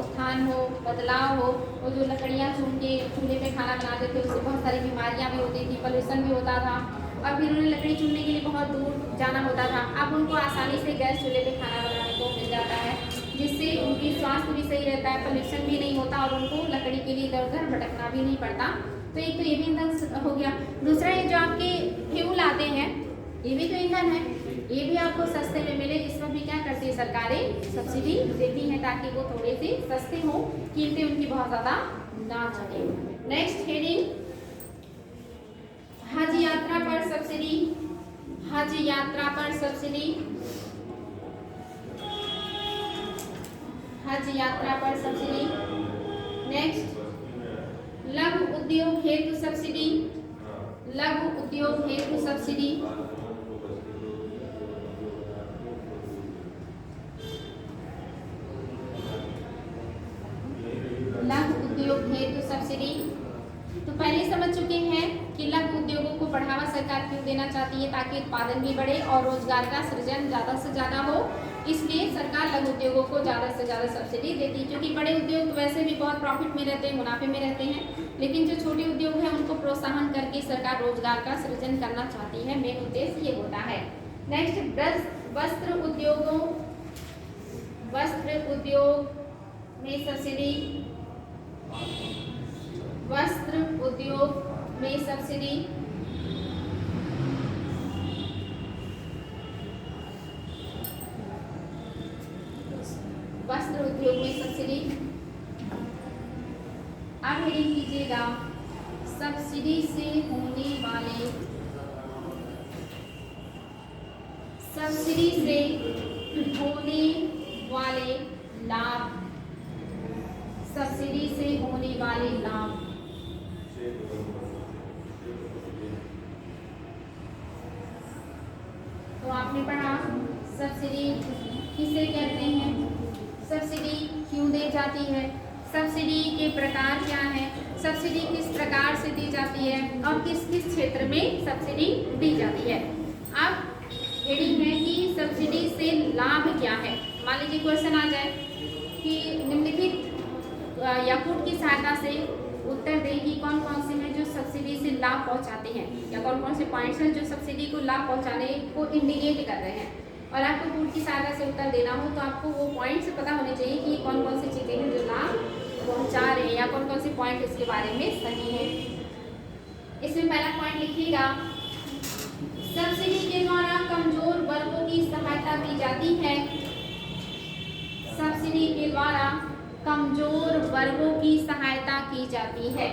उत्थान हो, बदलाव हो। वो जो लकड़ियाँ चून के चूल्हे पे खाना बनाते थे उससे बहुत सारी बीमारियाँ भी होती थी, पॉल्यूशन भी होता था, और फिर उन्हें लकड़ी चुनने के लिए बहुत दूर जाना होता था। अब उनको आसानी से गैस चूल्हे पे खाना बनाने को मिल जाता है, जिससे उनकी स्वास्थ्य भी सही रहता है, पॉल्यूशन भी नहीं होता और उनको लकड़ी के लिए इधर उधर भटकना भी नहीं पड़ता। तो एक तो ये भी ईंधन हो गया। दूसरा ये जो आपके फ्यूल आते हैं ये भी तो ईंधन है, ये भी आपको सस्ते में मिले, इसमें भी क्या करती है सरकारें, सब्सिडी देती हैं ताकि वो थोड़े से सस्ते हों, कीमतें उनकी बहुत ज़्यादा ना चढ़े। नेक्स्ट हेडिंग हज यात्रा पर सब्सिडी। हज यात्रा पर सब्सिडी। हज यात्रा पर सब्सिडी। नेक्स्ट, लघु उद्योग हेतु सब्सिडी, लघु उद्योग हेतु सब्सिडी। लघु उद्योग हेतु सब्सिडी। तो पहले समझ चुके हैं कि लघु उद्योगों को बढ़ावा सरकार क्यों देना चाहती है, ताकि उत्पादन भी बढ़े और रोजगार का सृजन ज्यादा से ज्यादा हो। इसलिए सरकार लघु उद्योगों को ज्यादा से ज्यादा सब्सिडी देती है, क्योंकि बड़े उद्योग वैसे भी बहुत प्रॉफिट में रहते हैं, मुनाफे में रहते हैं, लेकिन जो छोटे उद्योग हैं उनको प्रोत्साहन करके सरकार रोजगार का सृजन करना चाहती है। मेन उद्देश्य ये होता है। नेक्स्ट, वस्त्र उद्योगों, वस्त्र उद्योग में सब्सिडी, वस्त्र उद्योग में सब्सिडी। वस्त्र उद्योग में सब्सिडी। अब हेडिंग कीजिएगा, सब्सिडी से होने वाले, सब्सिडी से होने वाले लाभ, सब्सिडी से होने वाले लाभ। तो आपने पढ़ा सब्सिडी किसे कहते हैं, सब्सिडी क्यों दी जाती है, सब्सिडी के प्रकार क्या हैं, सब्सिडी किस प्रकार से दी जाती है और किस किस क्षेत्र में सब्सिडी दी जाती है। अब हेडिंग है कि सब्सिडी से लाभ क्या है। मान लीजिए क्वेश्चन आ जाए कि निम्नलिखित याकूट की सहायता से उत्तर दें कि कौन कौन से हैं जो सब्सिडी से लाभ पहुंचाते हैं, या कौन कौन से पॉइंट्स हैं जो सब्सिडी को लाभ पहुंचाने को इंडिकेट कर रहे हैं। और आपको कूट की सहायता से उत्तर देना हो तो आपको वो पॉइंट्स पता होने चाहिए कि कौन कौन सी चीज़ें हैं जो लाभ पहुंचा रहे हैं, या कौन कौन से पॉइंट इसके बारे में सही हैं। इसमें पहला पॉइंट लिखिएगा, सब्सिडी के द्वारा कमजोर वर्गों की सहायता की जाती है, सब्सिडी के द्वारा कमजोर वर्गों की सहायता की जाती है।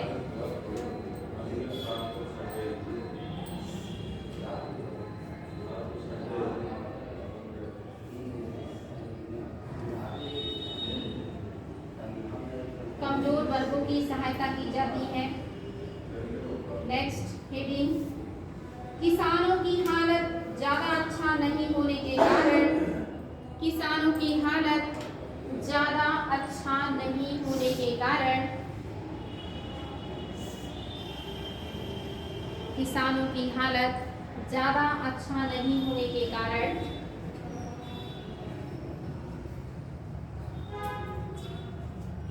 कमजोर वर्गों की सहायता की जाती है। नेक्स्ट हेडिंग, किसानों की हालत ज्यादा अच्छा नहीं होने के कारण, किसानों की हालत ज्यादा अच्छा नहीं होने के कारण, किसानों की हालत ज्यादा अच्छा नहीं होने के कारण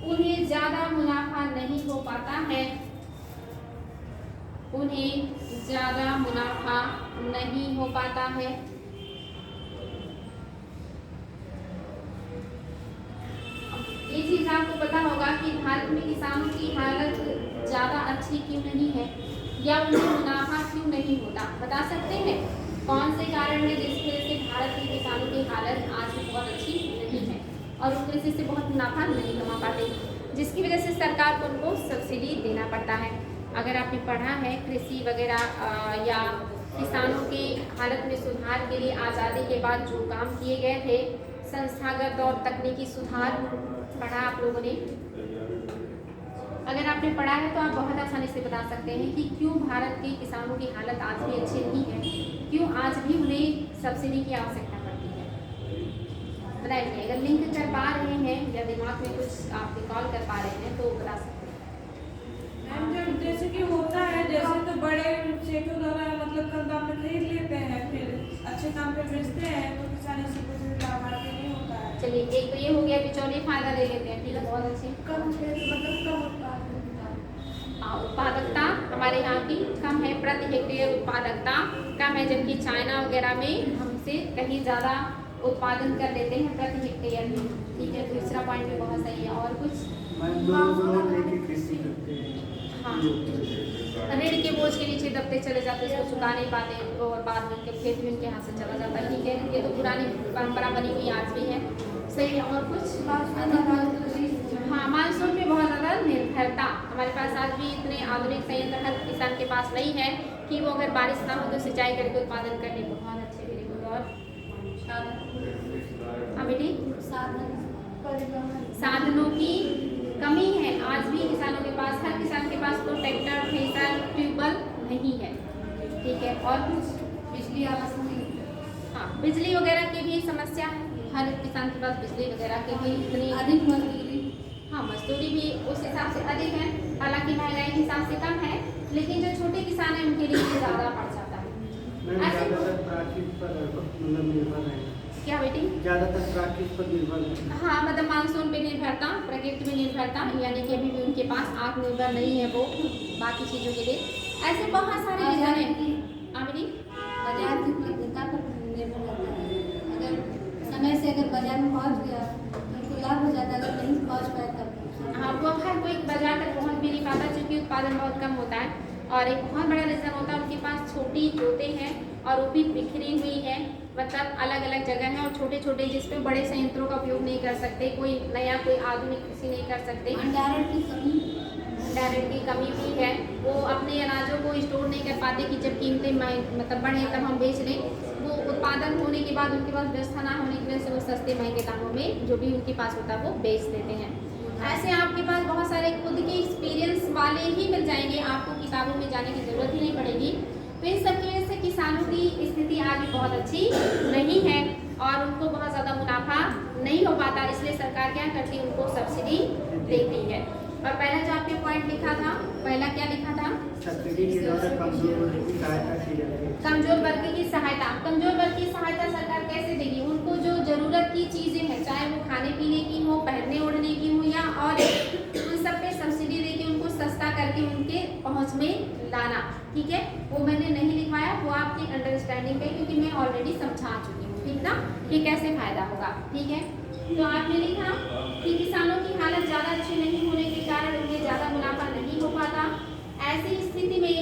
उन्हें ज्यादा मुनाफा नहीं हो पाता है, उन्हें ज्यादा मुनाफा नहीं हो पाता है। ये चीज आपको पता होगा कि भारत में किसानों की हालत ज्यादा अच्छी क्यों नहीं है, या उन्हें मुनाफा क्यों नहीं होता, बता सकते हैं कौन से कारण है जिसकी वजह से भारत के किसानों की हालत आज भी बहुत अच्छी नहीं है और उस वजह से बहुत मुनाफा नहीं कमा पाते, जिसकी वजह से सरकार को उनको सब्सिडी देना पड़ता है। अगर आपने पढ़ा है कृषि वगैरह या किसानों की हालत में सुधार के लिए आज़ादी के बाद जो काम किए गए थे, संस्थागत और तकनीकी सुधार पढ़ा आप लोगों ने। अगर आपने पढ़ा है तो आप बहुत आसानी से बता सकते हैं कि क्यों भारत के किसानों की हालत आज भी अच्छी नहीं है, क्यों आज भी उन्हें सब्सिडी की आवश्यकता पड़ती है। बताइए, अगर लिंक कर पा रहे हैं या दिमाग में कुछ आप रिकॉल कर पा रहे हैं तो बता सकते हैं। मैम जब जैसे कि होता है, जैसे तो बड़े सेठों द्वारा मतलब कम दाम पे खरीद लेते हैं, फिर अच्छे दाम पे बेचते हैं, तो किसान इसी वजह से लाभार्थी नहीं होता है। चलिए, एक तो ये हो गया, बिचौलिए फायदा ले लेते हैं, ठीक है, बहुत अच्छे। कम मतलब कम उत्पादकता हमारे यहाँ की कम है, प्रति हेक्टेयर उत्पादकता कम है, जबकि चाइना वगैरह में हमसे कहीं ज़्यादा उत्पादन कर लेते हैं प्रति हेक्टेयर में, ठीक है। दूसरा पॉइंट भी बहुत सही है। और कुछ हाँ, ऋण के बोझ के नीचे दबते चले जाते, उसको चुका नहीं पाते और बाद में उनके खेत भी उनके हाथ से चला जाता है, ठीक है। ये तो पुरानी परंपरा बनी हुई आज भी है, सही है। और कुछ हाँ, मानसून पे बहुत ज़्यादा निर्भरता, हमारे पास आज भी इतने आधुनिक संयंत्र हर किसान के पास नहीं है कि वो अगर बारिश ना हो तो सिंचाई करके उत्पादन कर ले। बहुत अच्छे, वेरी गुड। और हाँ बेटी, परिवहन साधनों की कमी है। आज भी किसानों के पास, हर किसान के पास कोई ट्रैक्टर, थ्रेसर, ट्यूबवेल नहीं है। ठीक है, और कुछ बिजली आवास नहीं हाँ, बिजली वगैरह की भी समस्या है। हर किसान के पास बिजली वगैरह की भी इतनी अधिक मजदूरी हाँ, मजदूरी भी उस हिसाब से अधिक है। हालांकि महंगाई के हिसाब से कम है, लेकिन जो छोटे किसान हैं उनके लिए ज़्यादा पड़ जाता है। ऐसे ज़्यादातर प्राकृतिक पर मतलब निर्भर है। क्या बेटी? ज़्यादातर प्राकृतिक पर निर्भर है। हाँ, मतलब मानसून पे निर्भरता, प्रकृति पे निर्भरता, यानी कि अभी भी उनके पास आत्मनिर्भर नहीं है वो बाकी चीज़ों के लिए। ऐसे बहुत सारे रीजन हैं। हाँ बेटी? बाजार की उपलब्धता पर निर्भर करता है। अगर समय से अगर बाजार में पहुंच गया तो उनको लाभ हो जाता है, अगर नहीं पहुंच पाए तब हाँ, वो हर कोई बाजार तक पहुंच भी नहीं पाता, क्योंकि उत्पादन बहुत कम होता है। और एक बहुत बड़ा रीज़न होता है उनके पास छोटी जोतें हैं और वो भी बिखरी हुई है, मतलब अलग अलग जगह है, और छोटे छोटे जिसपे बड़े संयंत्रों का उपयोग नहीं कर सकते, कोई नया कोई आधुनिक कृषि नहीं कर सकते। भंडारण की कमी डायरेक्ट की कमी भी है। वो अपने अनाजों को स्टोर नहीं कर पाते कि जब कीमतें मतलब बढ़े तब हम बेच लें। वो उत्पादन होने के बाद उनके पास व्यवस्था ना होने की वजह से वो सस्ते महंगे दामों में जो भी उनके पास होता है वो बेच देते हैं। ऐसे आपके पास बहुत सारे खुद के एक्सपीरियंस वाले ही मिल जाएंगे, आपको किताबों में जाने की ज़रूरत ही नहीं पड़ेगी। तो इन सब की वजह से किसानों की स्थिति आज भी बहुत अच्छी नहीं है और उनको बहुत ज़्यादा मुनाफा नहीं हो पाता, इसलिए सरकार क्या करती है, उनको सब्सिडी देती है। और पहला जो आपने पॉइंट लिखा था, पहला क्या लिखा था? सब्सिडी के द्वारा कमजोर वर्ग की सहायता की जाती है। कमजोर वर्ग की सहायता। कमजोर वर्ग की सहायता सरकार कैसे देगी? उनको जो जरूरत की चीजें हैं, चाहे वो खाने पीने की हो, पहनने ओढ़ने की हो, या और उन सब पे सब्सिडी देके उनको सस्ता करके उनके पहुंच में लाना। ठीक है, वो मैंने नहीं लिखवाया, वो आपकी अंडरस्टैंडिंग पे, क्योंकि मैं ऑलरेडी समझा चुकी हूँ। ठीक ना, कि कैसे फायदा होगा। ठीक है, तो आपने लिखा कि किसानों की हालत ज़्यादा अच्छी नहीं होने के कारण उन्हें ज़्यादा मुनाफा नहीं हो पाता। ऐसी स्थिति में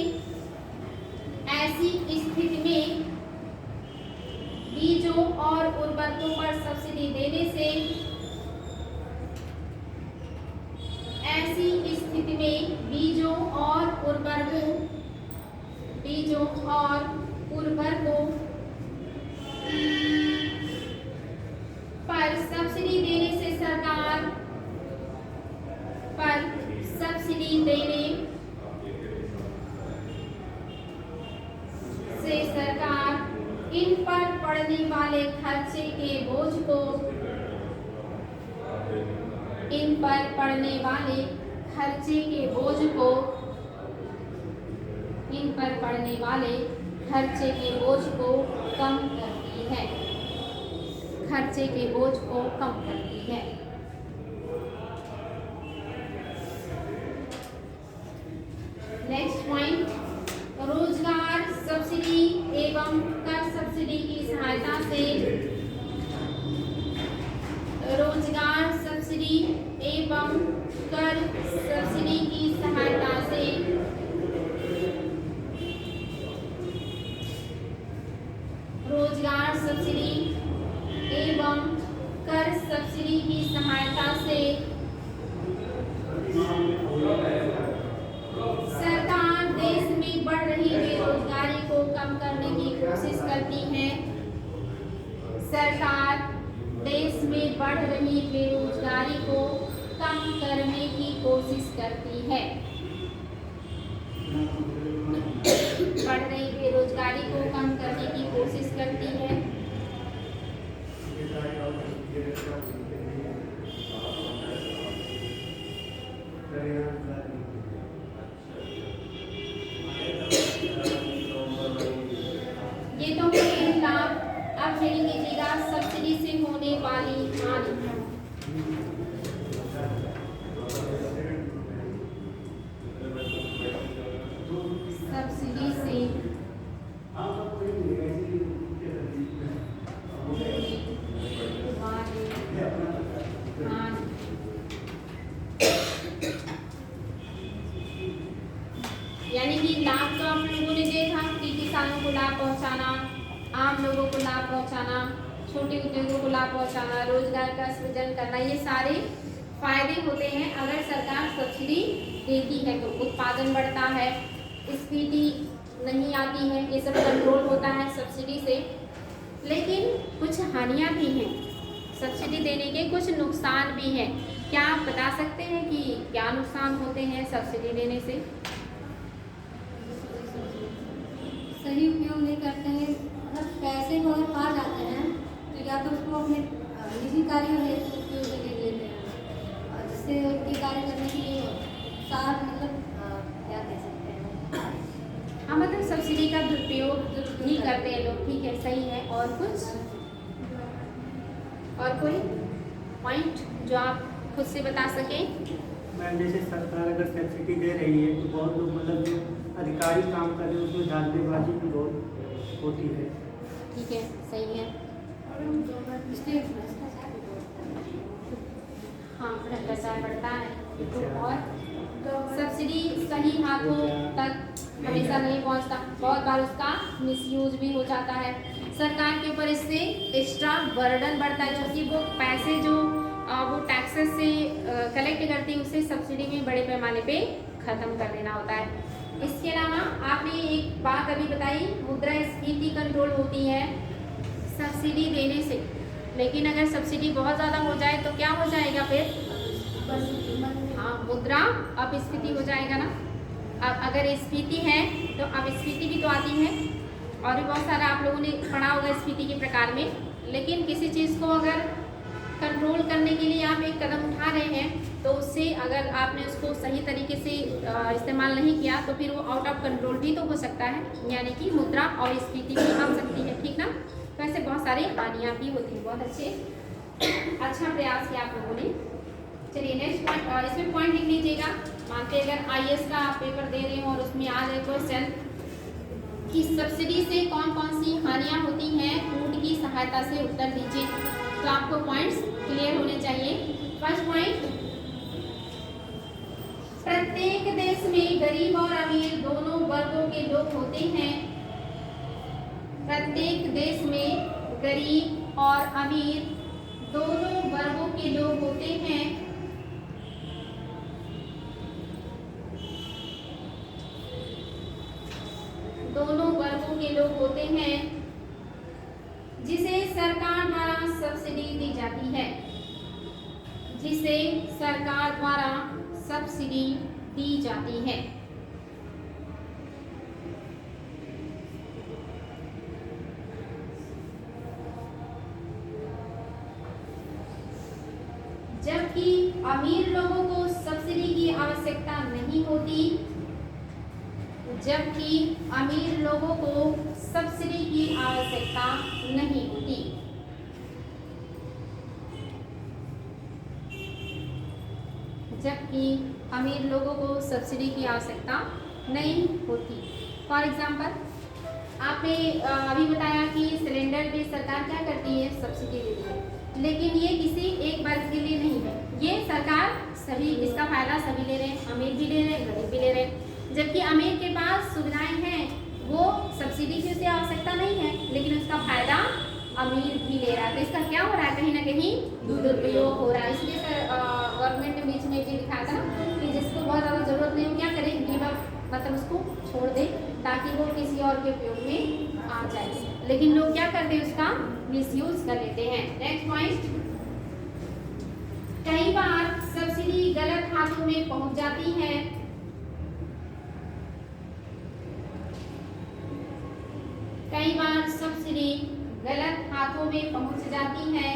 बीजों और उर्वरकों पर सब्सिडी देने से पर सब्सिडी देने से सरकार इन पर पड़ने वाले खर्चे के बोझ को कम करती है। नेक्स्ट पॉइंट, रोजगार सब्सिडी एवं कर सब्सिडी की सहायता से सरकार देश में बढ़ रही बेरोजगारी को कम करने की कोशिश करती है। सरकार देश में बढ़ रही बेरोजगारी को कम करने की कोशिश करती है। बढ़ रही बेरोजगारी को कम करने की कोशिश करती है। ये तो मेरे लाभ। अब मेरी लीजिएगा सब्सिडी से होने वाली हानि। सब्सिडी से यानी कि लाभ तो आप लोगों ने देखा कि किसानों को लाभ पहुंचाना, आम लोगों को लाभ पहुंचाना, छोटे उद्योगों को लाभ पहुंचाना, रोजगार का सृजन करना, ये सारे फायदे होते हैं अगर सरकार सब्सिडी देती है तो। उत्पादन बढ़ता है, स्फीति नहीं आती है, ये सब कंट्रोल होता है सब्सिडी से। लेकिन कुछ हानियां भी हैं सब्सिडी देने के कुछ नुकसान भी हैं। क्या आप बता सकते हैं कि क्या नुकसान होते हैं सब्सिडी देने से? सही उपयोग नहीं करते हैं, मतलब पैसे को अगर पा जाते हैं तो या तो उसको अपने निजी कार्यों हेतु उपयोग के लिए लेते हैं, और जिससे उनके कार्य करने के लिए साथ मतलब क्या कह सकते हैं, हाँ, मतलब सब्सिडी का दुरुपयोग ही करते हैं लोग। ठीक है, सही है। और कुछ, और कोई पॉइंट जो आप खुद से बता सकें? मैम जैसे सरकार अगर सब्सिडी दे रही है तो बहुत लोग मतलब जो अधिकारी काम कर रहे हैं उसमें धांधलीबाजी भी बहुत होती है। ठीक है, सही है। इसलिए हाँ, भ्रष्टाचार बढ़ता है। और सब्सिडी सही हाथों तक हमेशा नहीं पहुंचता, बहुत बार उसका मिसयूज भी हो जाता है। सरकार के ऊपर इससे एक्स्ट्रा बर्डन बढ़ता है, क्योंकि वो पैसे जो वो टैक्सेस से कलेक्ट करती है उसे सब्सिडी में बड़े पैमाने पे ख़त्म कर देना होता है। इसके अलावा आपने एक बात अभी बताई, मुद्रास्फीति कंट्रोल होती है सब्सिडी देने से, लेकिन अगर सब्सिडी बहुत ज़्यादा हो जाए तो क्या हो जाएगा फिर? हाँ, मुद्रा अपस्फीति हो जाएगा ना। अब अगर स्फीति है तो अपस्फीति भी तो आती है, और भी बहुत सारा आप लोगों ने पढ़ा होगा स्फीति के प्रकार में। लेकिन किसी चीज़ को अगर कंट्रोल करने के लिए आप एक कदम उठा रहे हैं तो उससे अगर आपने उसको सही तरीके से इस्तेमाल नहीं किया तो फिर वो आउट ऑफ कंट्रोल भी तो हो सकता है, यानी कि मुद्रा और स्फीति भी आ सकती है। ठीक ना? तो ऐसे बहुत सारी हानियाँ भी होती हैं। बहुत अच्छा प्रयास किया आप लोगों ने। चलिए नेक्स्ट पॉइंट, इसमें पॉइंट लिख लीजिएगा। मानते अगर IAS का आप पेपर दे रहे हो और उसमें आ जाए क्वेश्चन कि सब्सिडी से कौन कौन सी हानियाँ होती हैं, कूट की सहायता से उत्तर दीजिए। तो आपको पॉइंट्स क्लियर होने चाहिए। फर्स्ट पॉइंट, प्रत्येक देश में गरीब और अमीर दोनों वर्गों के लोग होते हैं। प्रत्येक देश में गरीब और अमीर दोनों वर्गों के लोग होते हैं। दोनों वर्गों के लोग होते हैं जिसे सरकार द्वारा सब्सिडी दी जाती है, जिसे सरकार द्वारा सब्सिडी दी जाती है। जबकि अमीर लोगों को सब्सिडी की आवश्यकता नहीं होती, जबकि अमीर लोगों को सब्सिडी की आवश्यकता नहीं होती। जबकि अमीर लोगों को सब्सिडी की आवश्यकता नहीं होती। फॉर एग्जाम्पल, आपने अभी बताया कि सिलेंडर पे सरकार क्या करती है? सब्सिडी देती है, लेकिन ये किसी एक वर्ग के लिए नहीं है। ये सरकार सभी, इसका फायदा सभी ले रहे हैं, अमीर भी ले रहे हैं, गरीब भी ले रहे हैं। जबकि अमीर के पास सुविधाएं हैं, वो सब्सिडी की उसे आवश्यकता नहीं है, लेकिन उसका फायदा अमीर भी ले रहा है। तो इसका क्या हो रहा है? कहीं ना कहीं दुरुपयोग हो रहा है। इसलिए गवर्नमेंट ने बीच में ये दिखाया था कि जिसको बहुत ज़्यादा जरूरत नहीं हो क्या करें, गिव अप, मतलब उसको छोड़ दे ताकि वो किसी और के उपयोग में आ जाए। लेकिन लोग क्या करते हैं? उसका मिसयूज कर लेते हैं। नेक्स्ट पॉइंट, कई बार सब्सिडी गलत हाथों में पहुंच जाती है। कई बार सब्सिडी गलत हाथों में पहुंच जाती है।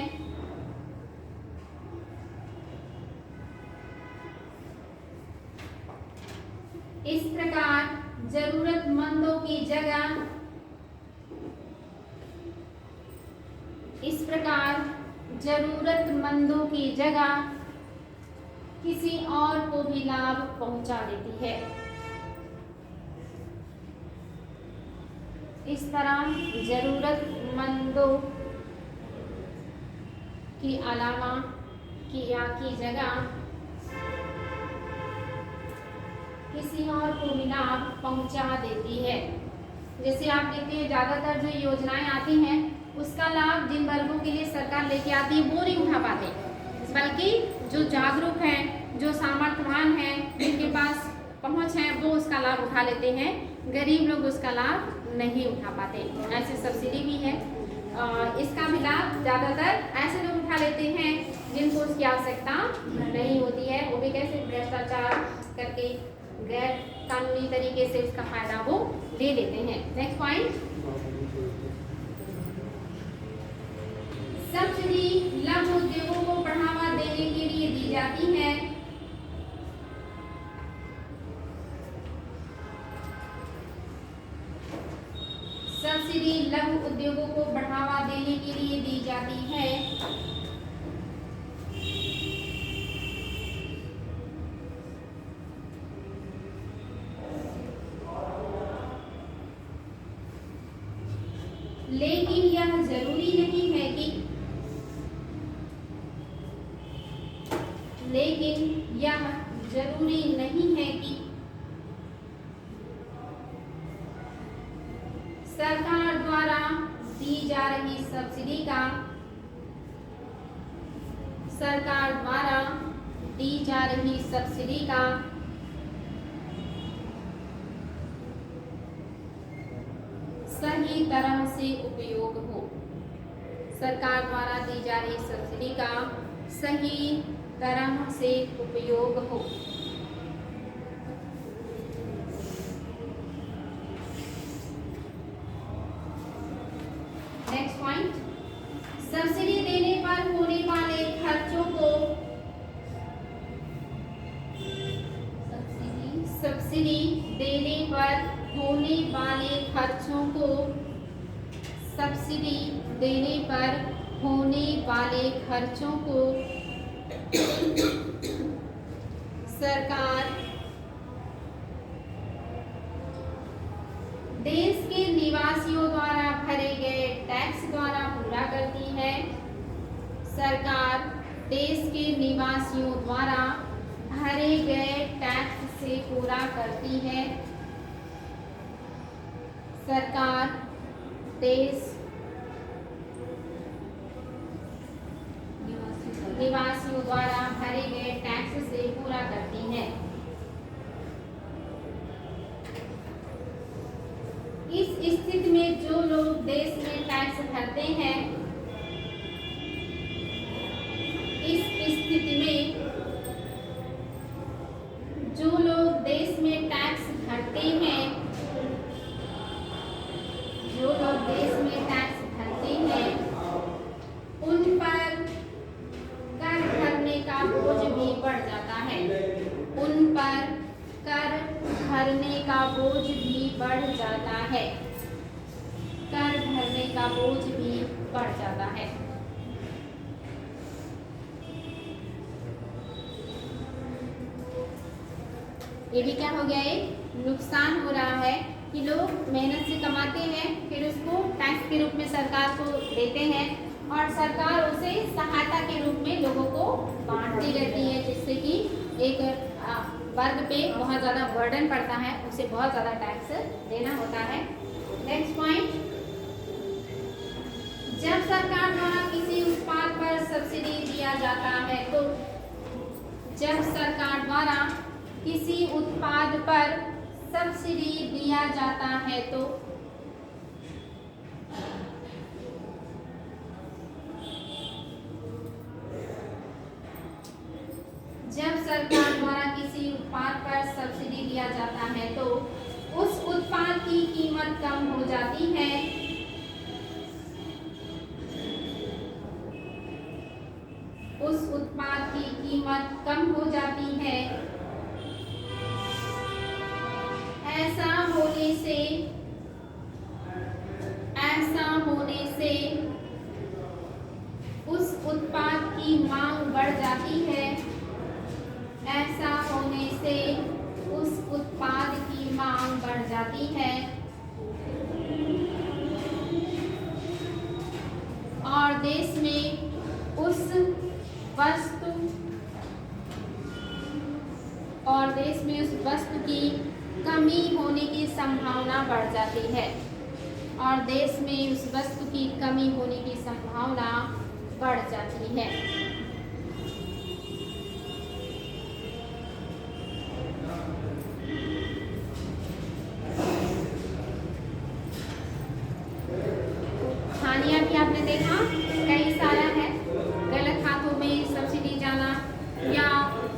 इस प्रकार जरूरतमंदों की जगह किसी और को भी लाभ पहुंचा देती है। इस तरह जरूरतमंदों की अलावा की जगह किसी और को भी लाभ पहुंचा देती है। जैसे आप देखते हैं ज़्यादातर जो योजनाएं आती हैं उसका लाभ जिन वर्गों के लिए सरकार लेके आती है वो नहीं उठा पाते, बल्कि जो जागरूक हैं, जो सामर्थ्यवान हैं, जिनके पास पहुंच है, वो उसका लाभ उठा लेते हैं। गरीब लोग उसका लाभ नहीं उठा पाते। ऐसे सब्सिडी भी है। इसका भी लाभ ज़्यादातर ऐसे लोग उठा लेते हैं जिनको उसकी आवश्यकता नहीं होती है। वो भी कैसे भ्रष्टाचार करके गैर कानूनी तरीके से उसका फायदा वो ले लेते हैं। नेक्स्ट पॉइंट, सब्सिडी लघु उद्योगों को बढ़ावा देने के लिए दी जाती है। सब्सिडी लघु उद्योगों को बढ़ावा देने के लिए दी जाती है। लेकिन यह जरूरी नहीं है कि सरकार द्वारा दी जा रही सब्सिडी का सही तरह से उपयोग हो। सरकार द्वारा दी जा रही सब्सिडी का सही तरह से उपयोग हो। नेक्स्ट पॉइंट, सब्सिडी देने पर होने वाले खर्चों को सब्सिडी देने पर होने वाले खर्चों को सब्सिडी देने पर होने वाले खर्चों को सरकार देश के निवासियों द्वारा भरे गए टैक्स द्वारा पूरा करती है। सरकार देश के निवासियों द्वारा भरे गए टैक्स से पूरा करती है। सरकार देश निवासियों द्वारा भरे गए टैक्स से पूरा करती है। इस स्थिति में जो लोग देश में टैक्स भरते हैं, इस स्थिति में जो लोग देश में टैक्स भरते हैं, जो लोग देश में टैक्स भरते हैं, उन पर कर भरने का बोझ भी बढ़ जाता है। उन पर कर भरने का बोझ भी बढ़ जाता है। कर भरने का बोझ भी बढ़ जाता है। ये भी क्या हो गया, एक नुकसान हो रहा है कि लोग मेहनत से कमाते हैं, फिर उसको टैक्स के रूप में सरकार को देते हैं और सरकार उसे सहायता के रूप में लोगों को बांटती रहती है, जिससे कि एक वर्ग पे बहुत ज़्यादा बर्डन पड़ता है, उसे बहुत ज़्यादा टैक्स देना होता है। नेक्स्ट पॉइंट, जब सरकार द्वारा किसी उत्पाद पर सब्सिडी दिया जाता है तो जब सरकार द्वारा किसी उत्पाद पर सब्सिडी दिया जाता है तो जब सरकार द्वारा किसी उत्पाद पर सब्सिडी दिया जाता है तो उस उत्पाद की कीमत कम हो जाती है। उस उत्पाद की कीमत कम हो जाती है। ऐसा होने से उस उत्पाद की मांग बढ़ जाती है। ऐसा होने से उस उत्पाद की मांग बढ़ जाती है और देश में उस वस्तु की कमी होने की संभावना बढ़ जाती है और देश में उस वस्तु की कमी होने की संभावना बढ़ जाती है। हानियां भी आपने देखा कई सारा है, गलत हाथों में सब्सिडी जाना या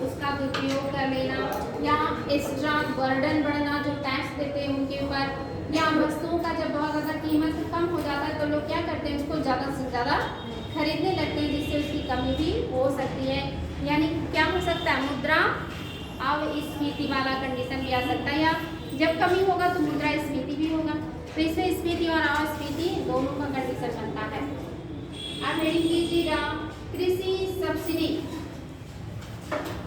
उसका दुरुपयोग कर लेना या एक्स्ट्रा बर्डन बढ़ना जो टैक्स देते हैं उनके ऊपर, या वस्तुओं का जब बहुत ज़्यादा कीमत कम हो जाता है तो लोग क्या करते हैं उसको ज़्यादा से ज़्यादा खरीदने लगते हैं, जिससे उसकी कमी भी हो सकती है। यानी क्या हो सकता है, मुद्रा अवस्फीति वाला कंडीशन भी आ सकता है, या जब कमी होगा तो मुद्रा स्फीति भी होगा। तो इसमें स्फीति और अवस्फीति दोनों का कंडीशन बनता है। अब हेडिंग कीजिएगा कृषि सब्सिडी।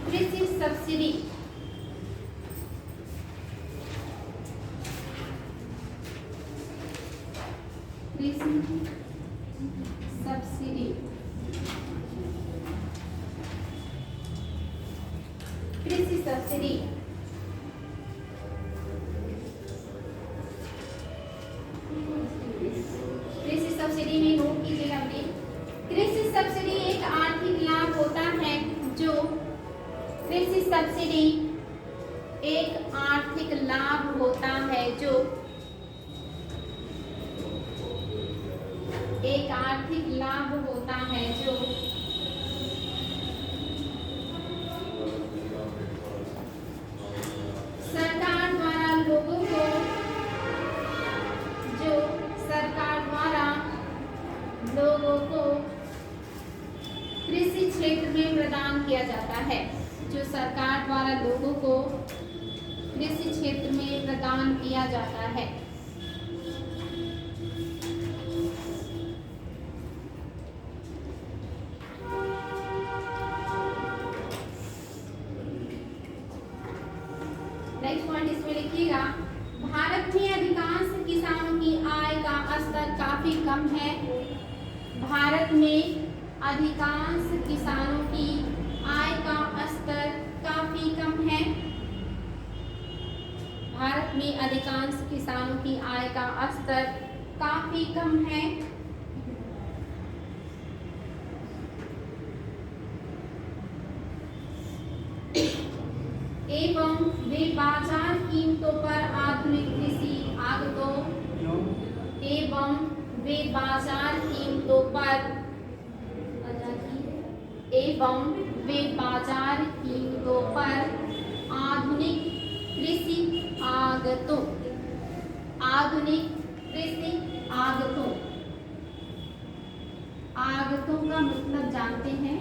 कृषि सब्सिडी सब्सिडी कृषि सब्सिडी कृषि सब्सिडी में नोट कीजिएगा अपने, कृषि सब्सिडी एक आर्थिक लाभ होता है जो कृषि सब्सिडी एक आर्थिक लाभ होता है जो एक आर्थिक लाभ होता है जो सरकार द्वारा लोगों को कृषि क्षेत्र में प्रदान किया जाता है, जो सरकार द्वारा लोगों को कृषि क्षेत्र में प्रदान किया जाता है। नेक्स्ट पॉइंट इसमें लिखिएगा, भारत में अधिकांश किसानों की आय का स्तर काफी कम है। भारत में अधिकांश किसानों की आय का स्तर काफी कम है। भारत में अधिकांश किसानों की आय का स्तर काफी कम है। एवं वे बाजार कीमतों पर आधुनिक कृषि आगतों एवं वे बाजार कीमतों पर आधुनिक कृषि आगतों का मतलब जानते हैं।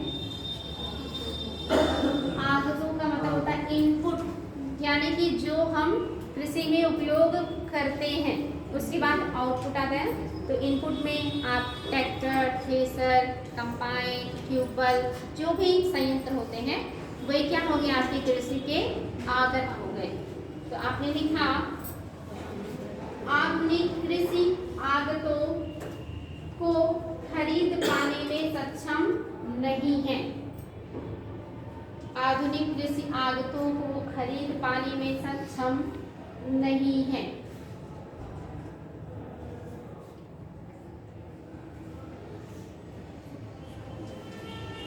आगतों का मतलब होता है इनपुट, यानी कि जो हम कृषि में उपयोग करते हैं उसके बाद आउटपुट आता है। तो इनपुट में आप ट्रैक्टर, थ्रेसर, कंबाइन, ट्यूबवेल जो भी संयंत्र होते हैं वही क्या हो गए, आपकी कृषि के आगत हो गए। तो आपने लिखा आधुनिक कृषि आगतों को खरीद पाने में सक्षम नहीं है। आधुनिक कृषि आगतों को खरीद पाने में सक्षम नहीं है।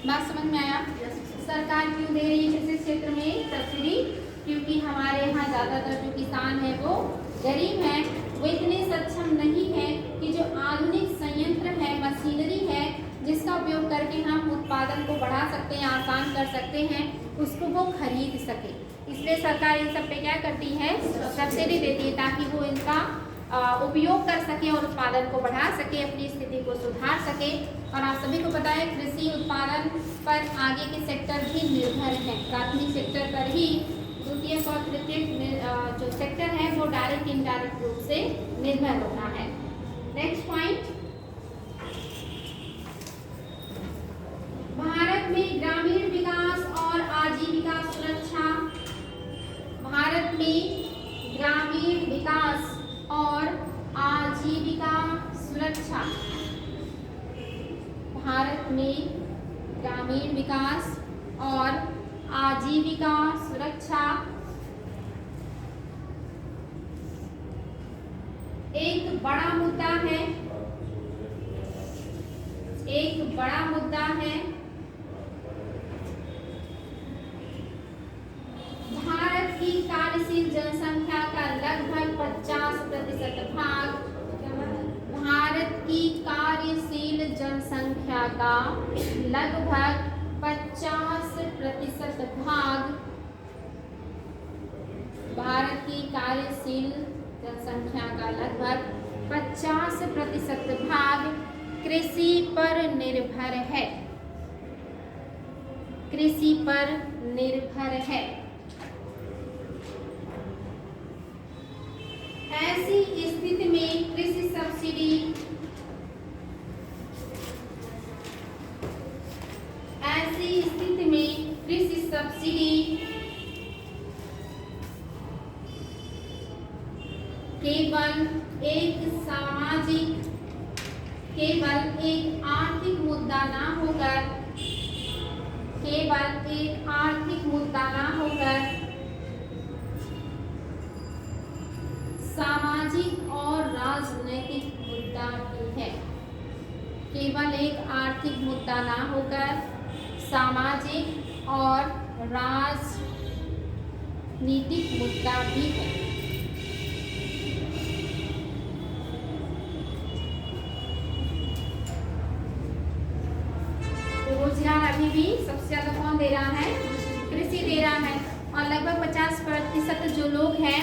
बात समझ में आया? सरकार क्यों दे रही है कृषि क्षेत्र में सब्सिडी? क्योंकि हमारे यहाँ ज़्यादातर जो किसान हैं वो गरीब हैं, वो इतने सक्षम नहीं है कि जो आधुनिक संयंत्र है, मशीनरी है जिसका उपयोग करके हम उत्पादन को बढ़ा सकते हैं, आसान कर सकते हैं, उसको वो खरीद सके। इसलिए सरकार इन सब पे क्या करती है, सब्सिडी देती है ताकि वो इनका उपयोग कर सके और उत्पादन को बढ़ा सके, अपनी स्थिति को सुधार सके। और आप सभी को पता है कृषि उत्पादन पर आगे के सेक्टर भी निर्भर हैं। प्राथमिक सेक्टर पर ही द्वितीयक और तृतीयक जो सेक्टर है वो डायरेक्ट इनडायरेक्ट रूप से निर्भर होता है। नेक्स्ट पॉइंट, भारत में ग्रामीण विकास और आजीविका सुरक्षा। भारत में ग्रामीण विकास और आजीविका सुरक्षा। भारत में ग्रामीण विकास और आजीविका सुरक्षा एक बड़ा मुद्दा है। एक बड़ा मुद्दा है। भारत की कार्यशील जनसंख्या का लगभग 50% भाग भारत की कार्यशील जनसंख्या जनसंख्या का लगभग 50% भाग भारत की कार्यशील जनसंख्या का लगभग 50% भाग कृषि पर निर्भर है। कृषि पर निर्भर है। ऐसी स्थिति में कृषि सब्सिडी केवल एक आर्थिक मुद्दा ना होकर सामाजिक और राजनैतिक मुद्दा भी है। केवल एक आर्थिक मुद्दा ना होकर सामाजिक और राजनीतिक मुद्दा भी है। रोजगार अभी भी सबसे ज्यादा कौन दे रहा है? कृषि दे रहा है। और लगभग 50% जो लोग हैं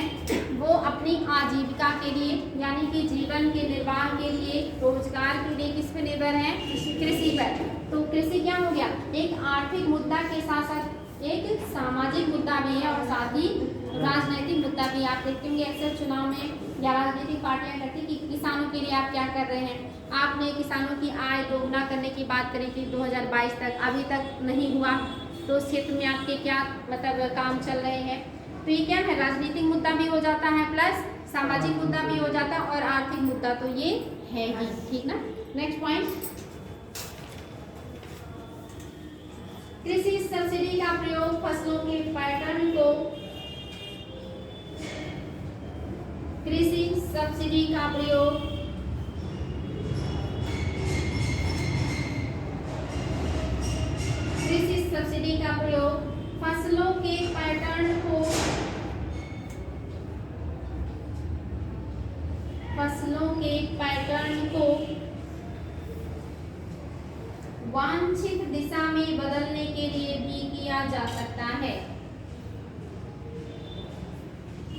वो अपनी आजीविका के लिए यानी कि जीवन के निर्वाह के लिए, रोजगार के लिए किस पे निर्भर है? कृषि पर। तो कृषि क्या हो गया? एक आर्थिक मुद्दा के साथ साथ एक सामाजिक मुद्दा भी है और साथ ही राजनीतिक मुद्दा भी। आप देखते होंगे अक्सर चुनाव में या राजनीतिक पार्टियां करती कि किसानों के लिए आप क्या कर रहे हैं। आपने किसानों की आय दोगुना करने की बात करी थी 2022 तक, अभी तक नहीं हुआ। तो उस क्षेत्र में आपके क्या मतलब काम चल रहे हैं? तो ये क्या है? राजनीतिक मुद्दा भी हो जाता है प्लस सामाजिक मुद्दा भी हो जाता है और आर्थिक मुद्दा तो ये है ही। ठीक ना। नेक्स्ट पॉइंट, कृषि सब्सिडी का प्रयोग फसलों के पैटर्न को कृषि सब्सिडी का प्रयोग फसलों के पैटर्न को वांछित दिशा में बदलने के लिए भी किया जा सकता है।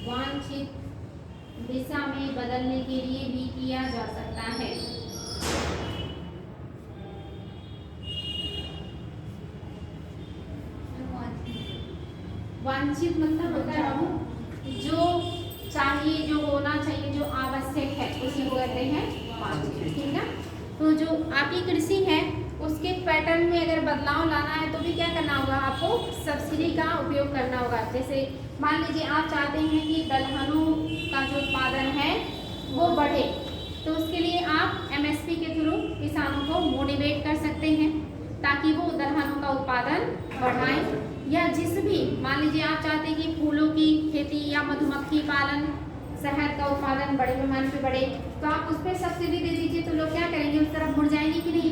वांछित दिशा में बदलने के लिए भी किया जा सकता है। वांछित मतलब होता है जो चाहिए, जो होना चाहिए, जो आवश्यक है, उसी को कहते हैं वांछित। ठीक है। तो जो आपकी कृषि है उसके पैटर्न में अगर बदलाव लाना है तो भी क्या करना होगा? आपको सब्सिडी का उपयोग करना होगा। जैसे मान लीजिए आप चाहते हैं कि दलहनों का जो उत्पादन है वो बढ़े, तो उसके लिए आप MSP के थ्रू किसानों को मोटिवेट कर सकते हैं ताकि वो दलहनों का उत्पादन बढ़ाएं। या जिस भी मान लीजिए आप चाहते हैं कि फूलों की खेती या मधुमक्खी पालन, शहद का उत्पादन बड़े पैमाने पे बढ़े, तो आप उस पर सब्सिडी दे दीजिए। तो लोग क्या करेंगे? उस तरफ मुड़ जाएंगे कि नहीं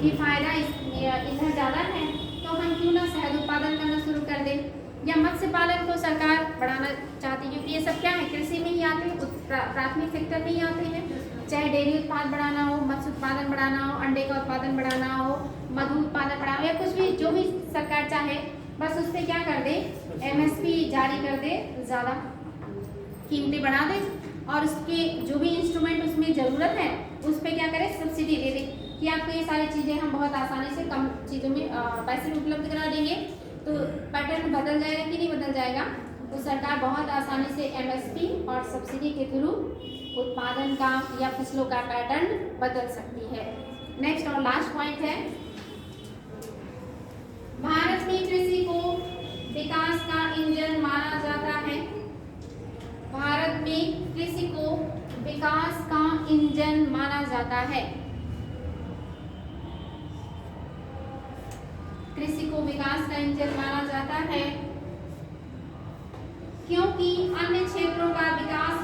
कि फायदा इधर ज़्यादा है तो हम क्यों ना शहद उत्पादन करना शुरू कर दें। या मत्स्य पालन को सरकार बढ़ाना चाहती है क्योंकि ये सब क्या है? कृषि में ही आते हैं, प्राथमिक सेक्टर में ही आते हैं। चाहे डेयरी उत्पाद बढ़ाना हो, मत्स्य उत्पादन बढ़ाना हो, अंडे का उत्पादन बढ़ाना हो, मधु उत्पादन बढ़ाना हो या कुछ भी जो भी सरकार चाहे, बस उस पर क्या कर दे? MSP जारी कर दे, ज़्यादा कीमतें बढ़ा दे और उसके जो भी इंस्ट्रूमेंट उसमें ज़रूरत है उस पर क्या करे? सब्सिडी दे दे कि आपको ये सारी चीज़ें हम बहुत आसानी से कम चीज़ों में पैसे में उपलब्ध करा देंगे। तो पैटर्न बदल जाएगा कि नहीं बदल जाएगा? तो सरकार बहुत आसानी से MSP और सब्सिडी के थ्रू उत्पादन का या फसलों का पैटर्न बदल सकती है। नेक्स्ट और लास्ट पॉइंट है, भारत में कृषि को विकास का इंजन माना जाता है। भारत में कृषि को विकास का इंजन माना जाता है। कृषि को विकास का इंजन माना जाता है क्योंकि अन्य क्षेत्रों का विकास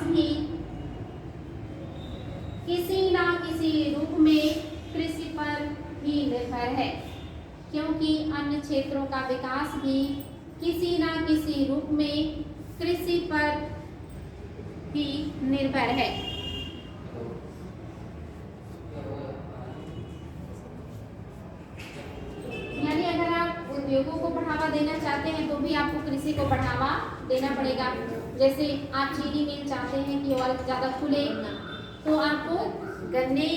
भी किसी ना किसी रूप में कृषि पर ही निर्भर है। क्योंकि अन्य क्षेत्रों का विकास भी किसी ना किसी रूप में कृषि पर ही निर्भर है। यानी अगर आप उद्योगों को बढ़ावा देना चाहते हैं तो भी आपको कृषि को बढ़ावा देना पड़ेगा। जैसे आप चीनी मिल चाहते हैं कि और ज़्यादा खुले, तो आपको गन्ने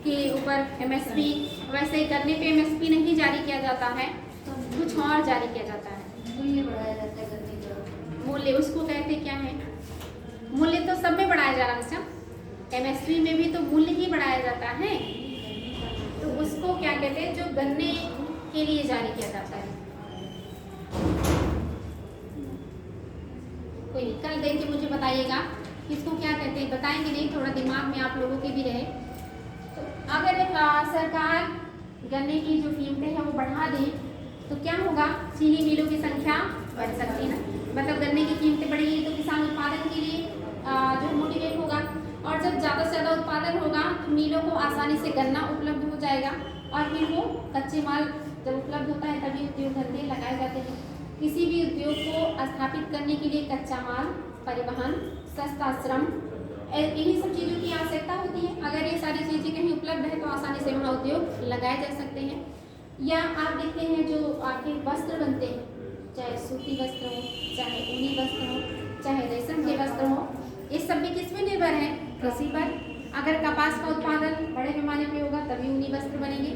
के ऊपर एमएसपी, वैसे गन्ने पे एमएसपी नहीं जारी किया जाता है, कुछ और जारी किया जाता है, मूल्य बढ़ाया जाता है गन्ने का। मूल्य, उसको कहते क्या है? मूल्य तो सब में बढ़ाया जा रहा है, एमएसपी में भी तो मूल्य ही बढ़ाया जाता है, तो उसको क्या कहते हैं? जो गन्ने के लिए जारी किया जाता है। कोई नहीं, कल देख के मुझे बताइएगा इसको क्या कहते हैं, बताएंगे नहीं, थोड़ा दिमाग में आप लोगों के भी रहे। तो अगर सरकार गन्ने की जो कीमतें हैं वो बढ़ा दे तो क्या होगा? चीनी मिलों की संख्या बढ़ सकती है ना, मतलब गन्ने की कीमतें बढ़ेगी तो किसान उत्पादन के लिए जो मोटिवेट होगा, और जब ज़्यादा से ज़्यादा उत्पादन होगा तो मिलों को आसानी से गन्ना उपलब्ध हो जाएगा, और फिर वो कच्चे माल जब उपलब्ध होता है तभी उद्योग धंधे लगाए जाते हैं। किसी भी उद्योग को स्थापित करने के लिए कच्चा माल, परिवहन, सस्ता श्रम, इन्हीं सब चीज़ों की आवश्यकता होती है। अगर ये सारी चीज़ें कहीं उपलब्ध है तो आसानी से वहाँ उद्योग लगाए जा सकते हैं। या आप देखते हैं जो आपके वस्त्र बनते हैं, चाहे सूती वस्त्र हो, चाहे ऊनी वस्त्र हो, चाहे रेशम के वस्त्र हो, ये सब भी किस पे निर्भर है? कृषि पर। अगर कपास का उत्पादन बड़े पैमाने पे होगा तभी ऊनी वस्त्र बनेंगे।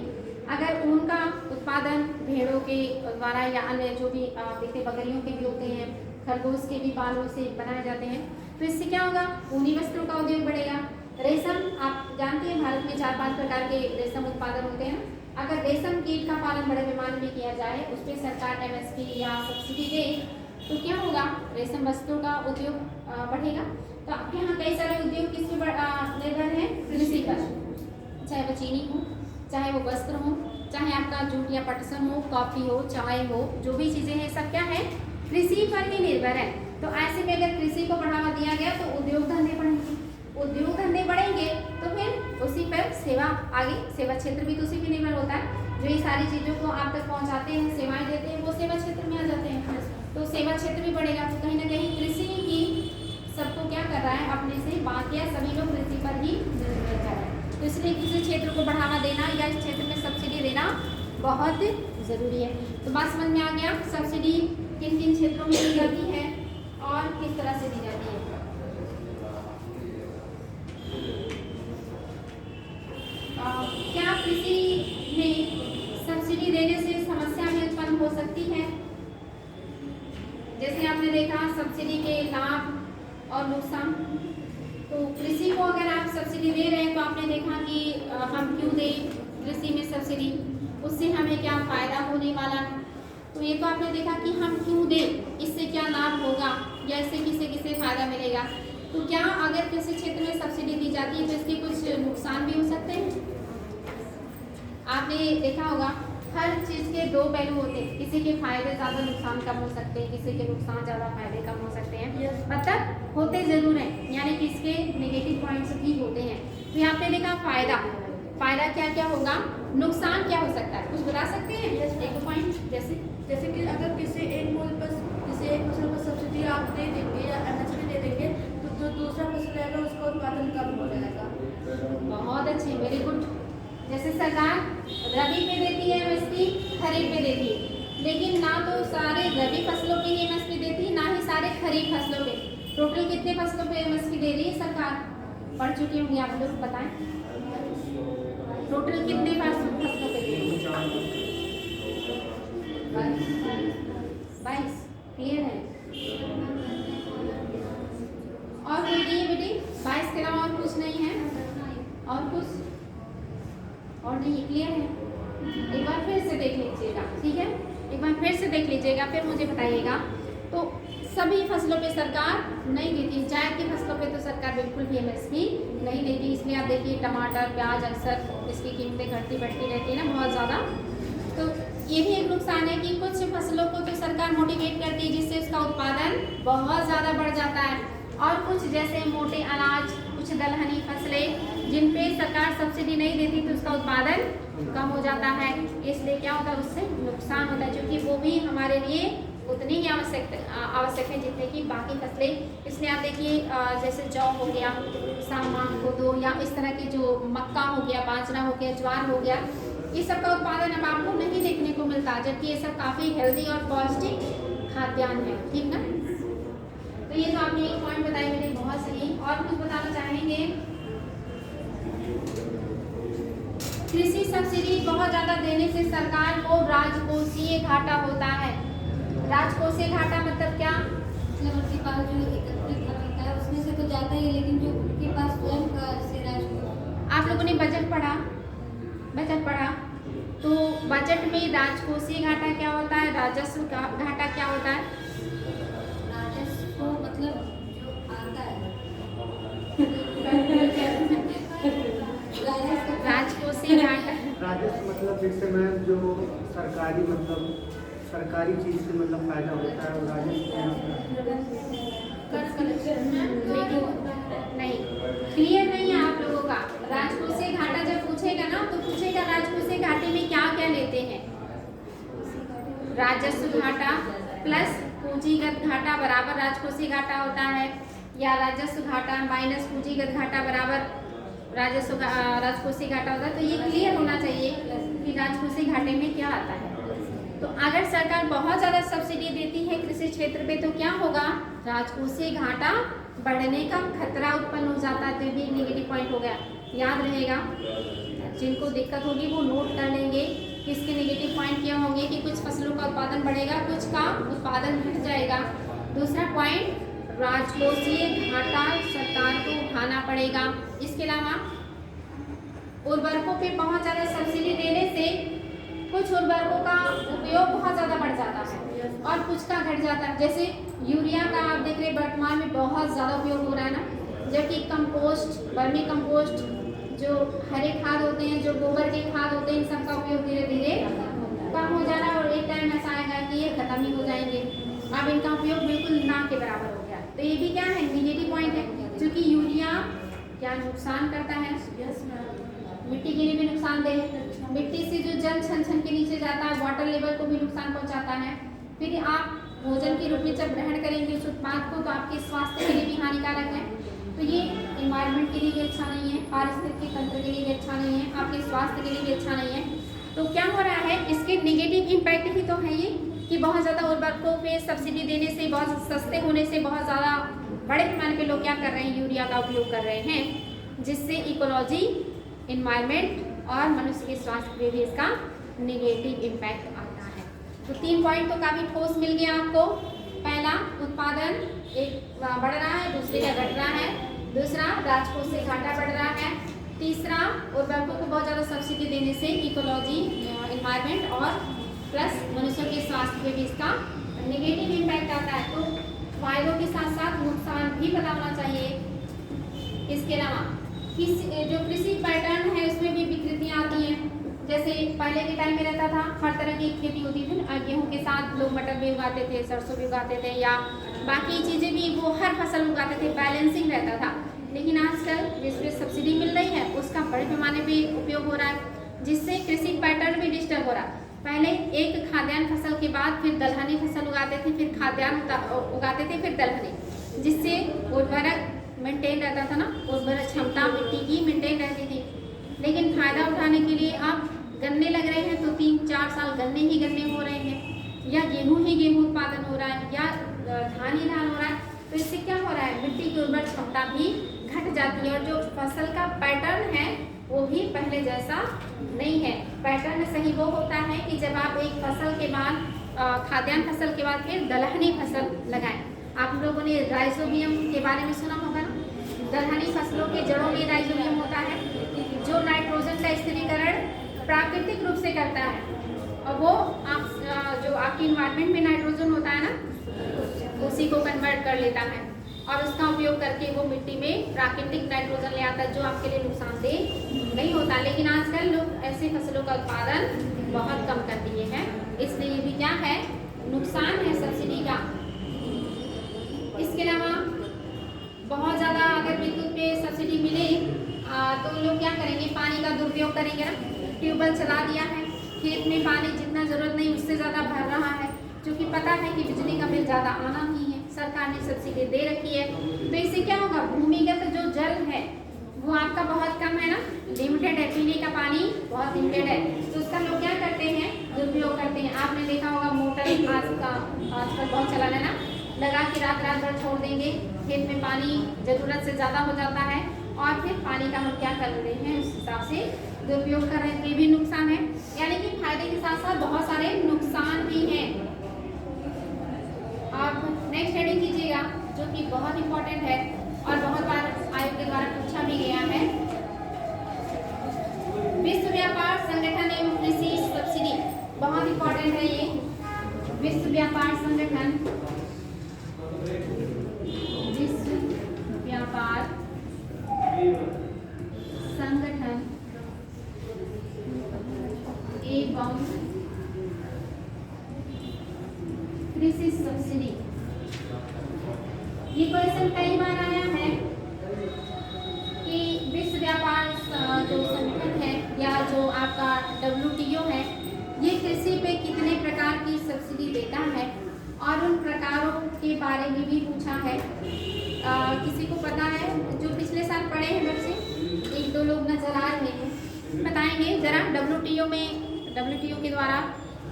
अगर ऊन का उत्पादन भेड़ों के द्वारा या अन्य जो भी देखते बकरियों के भी होते हैं, खरगोश के भी बालों से बनाए जाते हैं, तो इससे क्या होगा? ऊनी वस्त्रों का उद्योग बढ़ेगा। रेशम, आप जानते हैं भारत में 4-5 प्रकार के रेशम उत्पादन होते हैं। अगर रेशम कीट का पालन बड़े पैमाने में किया जाए, उस पर सरकार एमएसपी या सब्सिडी दे तो क्या होगा? रेशम वस्त्रों का उद्योग बढ़ेगा। तो आपके यहाँ कई सारे उद्योग किस पे निर्भर हैं? कृषि पर। चाहे वो चीनी हो, चाहे वो वस्त्र हो, चाहे आपका जूट या पटसन हो, कॉफ़ी हो, चाय हो, जो भी चीज़ें हैं सब क्या है? कृषि पर ही निर्भर है। तो ऐसे में अगर कृषि को बढ़ावा दिया गया तो उद्योग धंधे बढ़ेंगे, उद्योग धंधे बढ़ेंगे तो फिर उसी पर सेवा, आगे सेवा क्षेत्र भी तो उसी पर निर्भर होता है। जो ये सारी चीज़ों को आप तक पहुंचाते हैं, सेवाएं देते हैं, वो सेवा क्षेत्र में आ जाते हैं, तो सेवा क्षेत्र भी बढ़ेगा। तो कहीं ना कहीं कृषि ही सबको क्या कर रहा है? अपने से बाकी सभी लोग कृषि पर ही निर्भर कर रहे हैं। तो इसलिए किसी क्षेत्र को बढ़ावा देना या इस क्षेत्र में सब्सिडी देना बहुत ज़रूरी है। तो बात समझ में आ गया, सब्सिडी किन किन क्षेत्रों में दी जाती है और किस तरह से दी जाती है। क्या कृषि में सब्सिडी देने से समस्या भी उत्पन्न हो सकती है? जैसे आपने देखा सब्सिडी के लाभ और नुकसान। तो कृषि को अगर आप सब्सिडी दे रहे हैं तो आपने देखा कि हम क्यों दें कृषि में सब्सिडी, उससे हमें क्या फ़ायदा होने वाला है। तो ये तो आपने देखा कि हम क्यों दें, इससे क्या लाभ होगा या इससे किसे किसे फ़ायदा मिलेगा। तो क्या अगर किसी क्षेत्र में सब्सिडी दी जाती है तो इसके कुछ नुकसान भी हो सकते हैं? आपने देखा होगा हर चीज़ के दो पहलू होते हैं, किसी के फायदे ज़्यादा नुकसान कम हो सकते हैं, किसी के नुकसान ज़्यादा फायदे कम हो सकते हैं, मतलब होते ज़रूर हैं, यानी कि इसके नेगेटिव पॉइंट्स भी होते हैं। तो यहाँ पे देखा फायदा क्या क्या होगा, नुकसान क्या हो सकता है, कुछ बता सकते हैं? एक पॉइंट जैसे कि अगर किसी एक मूल्य पर किसी एक फसल पर सब्सिडी आप दे देंगे या एमएसपी दे देंगे तो जो दूसरा फसल रहेगा उसका उत्पादन कम हो जाएगा। बहुत अच्छे, वेरी गुड। जैसे सरकार रबी पे देती है एमएसपी, खरीफ पे देती है, लेकिन ना तो सारे रबी फसलों पे ही एमएसपी देती है, ना ही सारे खरीफ फसलों पे। टोटल कितने फसलों पे एमएसपी दे रही है सरकार? पढ़ चुकी होंगी आप लोग, बताएं टोटल कितने फसलों पे दे रही है? 22। क्लियर है? और कोई नहीं है बेटी? 22 के अलावा और कुछ नहीं है? और कुछ और नहीं? क्लियर है? एक बार फिर से देख लीजिएगा, ठीक है? एक बार फिर से देख लीजिएगा, फिर मुझे बताइएगा। तो सभी फसलों पे सरकार नहीं देती, जायद की फसलों पे तो सरकार बिल्कुल भी एमएसपी नहीं देती। इसलिए आप देखिए टमाटर, प्याज अक्सर इसकी कीमतें घटती बढ़ती रहती है ना, बहुत ज़्यादा। तो ये भी एक नुकसान है कि कुछ फसलों को तो सरकार मोटिवेट करती है जिससे उसका उत्पादन बहुत ज़्यादा बढ़ जाता है, और कुछ जैसे मोटे अनाज, कुछ दलहनी फसलें जिन पे सरकार सब्सिडी नहीं देती तो उसका उत्पादन कम हो जाता है। इसलिए क्या होता है, उससे नुकसान होता है, क्योंकि वो भी हमारे लिए उतनी ही आवश्यक है जितने की बाकी फसलें। इसमें आप देखिए जैसे जौ हो गया, सामा, कोदो या इस तरह के जो मक्का हो गया, बाजरा हो गया, ज्वार हो गया, ये सब का उत्पादन अब आपको नहीं देखने को मिलता, जबकि ये सब काफ़ी हेल्दी और पौष्टिक खाद्यान्न है। ठीक ना? तो ये तो आपने एक पॉइंट बताया मेरे, बहुत सही। और कुछ बताना चाहेंगे? कृषि सब्सिडी बहुत ज़्यादा देने से सरकार को राजकोषीय घाटा होता है। राजकोषीय घाटा मतलब क्या? मतलब उनके पास जो एकत्रित धन होता है उसमें से तो जाता ही है, लेकिन जो उनके पास स्वयं का से राजकोष। आप लोगों ने बजट पढ़ा? तो बजट में राजकोषीय घाटा क्या होता है, राजस्व घाटा क्या होता है? राजस्व मतलब जो आता है राजकोषीय घाटा राजस्व मतलब जैसे मैं जो सरकारी चीज़ से मतलब फायदा होता है, वो नहीं, क्लियर नहीं है आप लोगों का। राजकोषीय घाटा जब पूछेगा ना तो पूछेगा राजकोषीय घाटे में क्या क्या लेते हैं। राजस्व घाटा प्लस पूंजीगत घाटा बराबर राजकोषीय घाटा होता है, या राजस्व घाटा माइनस पूंजीगत घाटा बराबर राजकोषीय घाटा होता है। तो ये क्लियर होना चाहिए कि राजकोषीय घाटे में क्या आता है। तो अगर सरकार बहुत ज़्यादा सब्सिडी देती है कृषि क्षेत्र पे तो क्या होगा? राजकोषीय घाटा बढ़ने का खतरा उत्पन्न हो जाता है। तो ये भी नेगेटिव पॉइंट हो गया, याद रहेगा। जिनको दिक्कत होगी वो नोट कर लेंगे कि इसके नेगेटिव पॉइंट क्या होंगे कि कुछ फसलों का उत्पादन बढ़ेगा, कुछ का उत्पादन घट जाएगा। दूसरा पॉइंट, राजकोषीय घाटा सरकार को उठाना पड़ेगा। इसके अलावा उर्वरकों पे बहुत ज़्यादा सब्सिडी देने से कुछ उर्वरकों का उपयोग बहुत ज़्यादा बढ़ जाता है और कुछ का घट जाता है। जैसे यूरिया का आप देख रहे वर्तमान में बहुत ज़्यादा उपयोग हो रहा है ना, जबकि कंपोस्ट, वर्मी कंपोस्ट, जो हरे खाद होते हैं, जो गोबर के खाद होते हैं, इन सब का उपयोग धीरे धीरे कम हो जाना और एक टाइम ऐसा आएगा कि ये खत्म ही हो जाएंगे। अब इनका उपयोग बिल्कुल ना के बराबर हो गया। तो ये भी क्या है? नेगेटिव पॉइंट है, क्योंकि यूरिया क्या नुकसान करता है? मिट्टी के लिए भी नुकसानदेह है। मिट्टी से जो जल छन छन के नीचे जाता है, वाटर लेवल को भी नुकसान पहुंचाता है। फिर आप भोजन के रूप में जब ग्रहण करेंगे उस उत्पाद को, तो आपके स्वास्थ्य के लिए भी हानिकारक है। तो ये इन्वायरमेंट के लिए भी अच्छा नहीं है, पारिस्थितिक तंत्र के लिए भी अच्छा नहीं है, आपके स्वास्थ्य के लिए भी अच्छा नहीं है। तो क्या हो रहा है? इसके नेगेटिव इम्पैक्ट ही तो है ये कि बहुत ज़्यादा उर्वरकों पे सब्सिडी देने से, बहुत सस्ते होने से बहुत ज़्यादा बड़े पैमाने पे लोग क्या कर रहे हैं? यूरिया का उपयोग कर रहे हैं, जिससे इकोलॉजी, इन्वायरमेंट और मनुष्य के स्वास्थ्य पे भी इसका नेगेटिव इम्पैक्ट आता है। तो 3 पॉइंट तो काफ़ी ठोस मिल गया आपको। पहला, उत्पादन एक बढ़ रहा है, दूसरे का घट रहा है। दूसरा, राजकोषीय घाटा बढ़ रहा है। तीसरा, उर्वरकों को बहुत ज़्यादा सब्सिडी देने से इकोलॉजी, इन्वायरमेंट और प्लस मनुष्यों के स्वास्थ्य पे भी इसका नेगेटिव इम्पैक्ट आता है। तो फायदों के साथ साथ नुकसान भी पता होना चाहिए। इसके अलावा जो कृषि पैटर्न है उसमें भी विकृतियाँ आती हैं। जैसे पहले के टाइम में रहता था, हर तरह की खेती होती थी, गेहूँ के साथ लोग मटर भी उगाते थे, सरसों भी उगाते थे, या बाकी चीज़ें भी, वो हर फसल उगाते थे, बैलेंसिंग रहता था। लेकिन आजकल जिसमें सब्सिडी मिल रही है उसका बड़े पैमाने पे उपयोग हो रहा है, जिससे कृषि पैटर्न भी डिस्टर्ब हो रहा है। पहले एक खाद्यान्न फसल के बाद फिर दलहनी फसल उगाते थे, फिर खाद्यान्न उगाते थे, फिर दलहनी, जिससे उर्वरक मेंटेन रहता था ना, उर्वरक क्षमता मिट्टी की मेंटेन रहती थी। लेकिन फायदा उठाने के लिए आप गन्ने लग रहे हैं तो 3-4 साल गन्ने ही गन्ने हो रहे हैं, या गेहूँ ही गेहूँ उत्पादन हो रहा है, या धान ही धान हो रहा है। तो इससे क्या हो रहा है? मिट्टी की उर्वरक क्षमता भी घट जाती है और जो फसल का पैटर्न है वो भी पहले जैसा नहीं है। पैटर्न सही वो होता है कि जब आप एक फसल के बाद, खाद्यान्न फसल के बाद फिर दलहनी फसल लगाएं। आप लोगों ने राइजोबियम के बारे में सुना होगा ना, दलहनी फसलों के जड़ों में राइजोबियम होता है, जो नाइट्रोजन का स्थिरीकरण प्राकृतिक रूप से करता है, और वो जो आपकी इन्वायरमेंट में नाइट्रोजन होता है ना, उसी को कन्वर्ट कर लेता है और उसका उपयोग करके वो मिट्टी में प्राकृतिक नाइट्रोजन ले आता है, जो आपके लिए नुकसानदेह नहीं होता। लेकिन आजकल लोग ऐसे फसलों का उत्पादन बहुत कम कर दिए हैं, इसलिए ये भी क्या है? नुकसान है सब्सिडी का। इसके अलावा बहुत ज़्यादा अगर विद्युत पे सब्सिडी मिले तो लोग क्या करेंगे? पानी का दुरुपयोग करेंगे ना। ट्यूबवेल चला दिया है, खेत में पानी जितना ज़रूरत नहीं उससे ज़्यादा भर रहा है, क्योंकि पता है कि बिजली का बिल ज़्यादा आना ही है, सरकार ने सब्सिडी दे रखी है, तो इससे क्या होगा, भूमिगत जो जल है वो आपका बहुत कम है ना, लिमिटेड है, पीने का पानी बहुत लिमिटेड है, तो उसका लोग क्या करते हैं, दुरुपयोग करते हैं। आपने देखा होगा मोटर आजकल बहुत चलन है ना, लगा के रात भर छोड़ देंगे, खेत में पानी ज़रूरत से ज़्यादा हो जाता है और फिर पानी का हम क्या कर रहे हैं, उस हिसाब से दुरुपयोग कर रहे हैं, ये भी नुकसान है। यानी कि फायदे के साथ साथ बहुत सारे नुकसान भी हैं। आप नेक्स्ट हेडिंग कीजिएगा, जो कि बहुत इंपॉर्टेंट है और बहुत बार आयोग के द्वारा पूछा भी गया है। विश्व व्यापार संगठन एवं कृषि सब्सिडी, बहुत इंपॉर्टेंट है ये। विश्व व्यापार संगठन, विश्व व्यापार संगठन एवं कृषि सब्सिडी, ये क्वेश्चन कई बार आया है कि विश्व व्यापार जो संगठन है या जो आपका WTO है, ये कृषि पे कितने प्रकार की सब्सिडी देता है और उन प्रकारों के बारे में भी पूछा है। किसी को पता है, जो पिछले साल पढ़े हैं बच्चे, एक दो लोग नजर आ रहे हैं, बताएंगे जरा WTO के द्वारा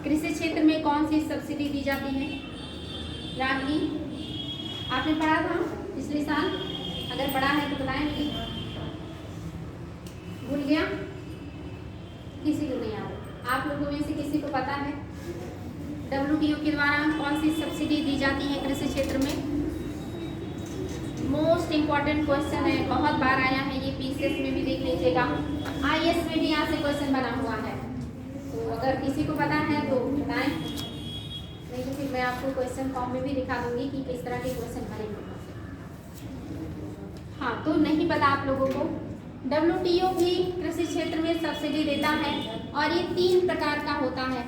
कृषि क्षेत्र में कौन सी सब्सिडी दी जाती है। रागी, आपने पढ़ा था पिछले साल, अगर पढ़ा है तो बताएंगे। भूल गया, किसी को नहीं याद, आप लोगों में से किसी को पता है WTO के द्वारा कौन सी सब्सिडी दी जाती है कृषि क्षेत्र में। मोस्ट इम्पॉर्टेंट क्वेश्चन है, बहुत बार आया है ये, PCS में भी देख लीजिएगा, IAS में भी यहाँ से क्वेश्चन बना हुआ है, तो अगर किसी को पता है तो बताएं, नहीं तो फिर मैं आपको क्वेश्चन फॉर्म में भी दिखा दूंगी कि किस तरह के क्वेश्चन बनेंगे। हाँ, तो नहीं पता आप लोगों को, WTO भी कृषि क्षेत्र में सब्सिडी देता है और ये 3 प्रकार का होता है।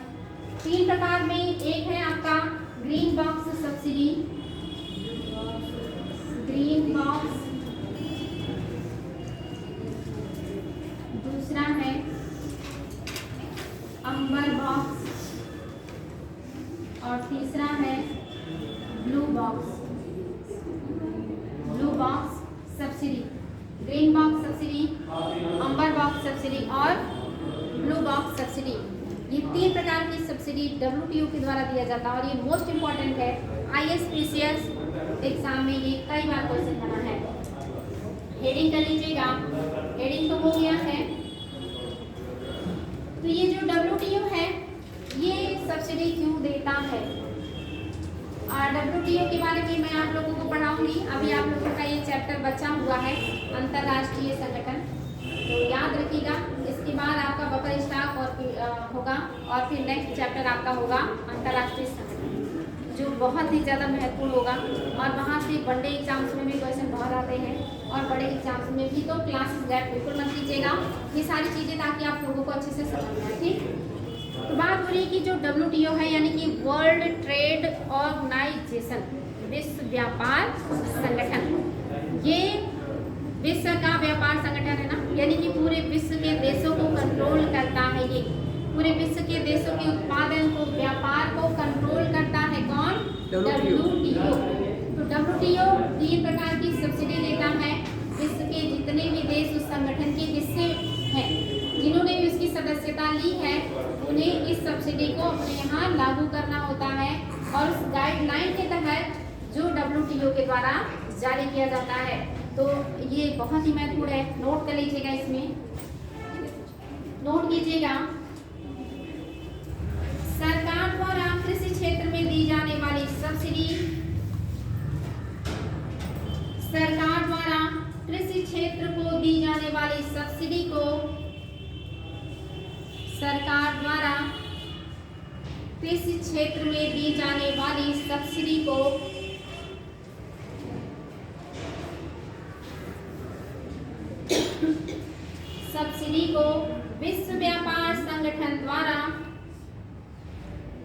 3 प्रकार में एक है आपका green box subsidy, green box, दूसरा है अंबर बॉक्स और तीसरा है blue box subsidy. Green box subsidy, अंबर बॉक्स सब्सिडी और ब्लू बॉक्स सब्सिडी, ये 3 प्रकार की सब्सिडी WTO के द्वारा दिया जाता है और ये मोस्ट इम्पॉर्टेंट है। IAS PCS एग्जाम में ये कई बार क्वेश्चन बना है। हेडिंग कर लीजिएगा, हेडिंग तो हो गया है। तो ये जो WTO है ये सब्सिडी क्यों देता है, और WTO के बारे में मैं आप लोगों को पढ़ाऊंगी। अभी आप लोगों का ये चैप्टर बचा हुआ है अंतर्राष्ट्रीय संगठन, तो याद रखिएगा। इसके बाद आपका बफर स्टॉक और होगा और फिर नेक्स्ट चैप्टर आपका होगा अंतर्राष्ट्रीय संगठन, जो बहुत ही ज़्यादा महत्वपूर्ण होगा और वहाँ से वनडे एग्जाम्स में भी क्वेश्चन बहुत आते हैं और बड़े एग्जाम्स में भी। तो क्लासेस गैप बिल्कुल मत कीजिएगा, ये सारी चीज़ें, ताकि आप लोगों को अच्छे से समझ में आए। ठीक, तो बात हो रही है कि जो WTO है यानी कि वर्ल्ड ट्रेड ऑर्गेनाइजेशन, विश्व व्यापार संगठन, ये विश्व का व्यापार संगठन है ना, यानी कि पूरे विश्व के देशों को कंट्रोल करता है। ये पूरे विश्व के देशों के उत्पादन को, व्यापार को कंट्रोल करता है कौन, WTO। तो WTO 3 प्रकार की सब्सिडी देता है। विश्व के जितने भी देश उस संगठन के हिस्से हैं, जिन्होंने भी उसकी सदस्यता ली है, उन्हें इस सब्सिडी को अपने यहाँ लागू करना होता है और उस गाइडलाइन के तहत जो WTO के द्वारा जारी किया जाता है। तो ये बहुत ही महत्वपूर्ण है, नोट कर लीजिएगा, इसमें नोट कीजिएगा। सरकार द्वारा कृषि क्षेत्र में दी जाने वाली सब्सिडी, सरकार द्वारा कृषि क्षेत्र को दी जाने वाली सब्सिडी को, सरकार द्वारा कृषि क्षेत्र में दी जाने वाली सब्सिडी को विश्व व्यापार संगठन द्वारा,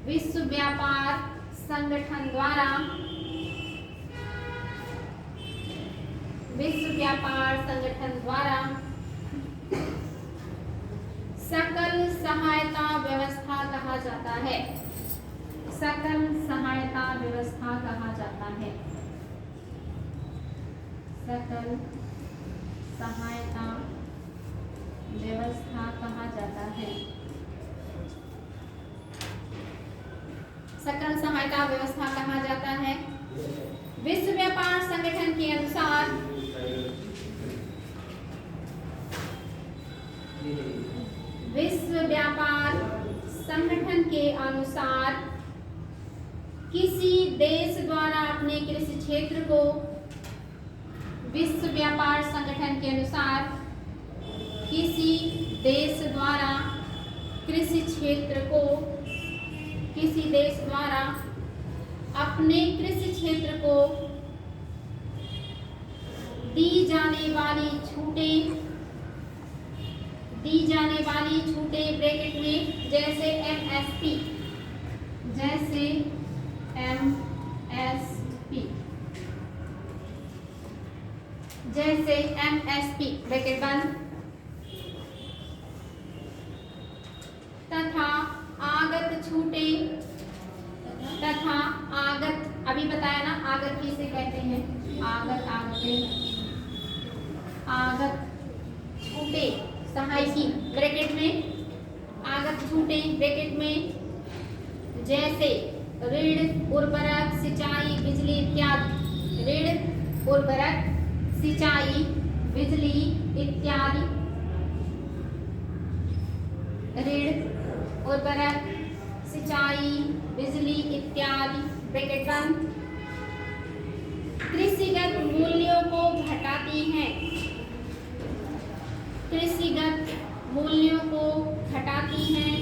विश्व व्यापार संगठन द्वारा, विश्व व्यापार संगठन द्वारा सकल सहायता व्यवस्था कहा जाता है। सकल सहायता व्यवस्था कहा जाता है? सकल सहायता व्यवस्था कहा जाता है? सकल सहायता व्यवस्था कहा जाता है। विश्व व्यापार संगठन के अनुसार विश्व व्यापार संगठन के अनुसार किसी देश द्वारा अपने कृषि क्षेत्र को विश्व व्यापार संगठन के अनुसार किसी देश द्वारा कृषि क्षेत्र को किसी देश द्वारा अपने कृषि क्षेत्र को दी जाने वाली छूटें ब्रैकेट में जैसे एमएसपी ब्रैकेट बंद तथा आगत अभी बताया ना, आगत किसे कहते हैं? आगत छूटे सहायकी ब्रैकेट में, आगत छूटे ब्रैकेट में जैसे ऋण, उर्वरक, सिंचाई, बिजली इत्यादि। ऋण, उर्वरक, सिंचाई, बिजली इत्यादि। ऋण, उर्वरक, सिंचाई, बिजली इत्यादि ब्रैकेट बंद कृषिगत मूल्यों को घटाती हैं। कृषिगत मूल्यों को घटाती हैं।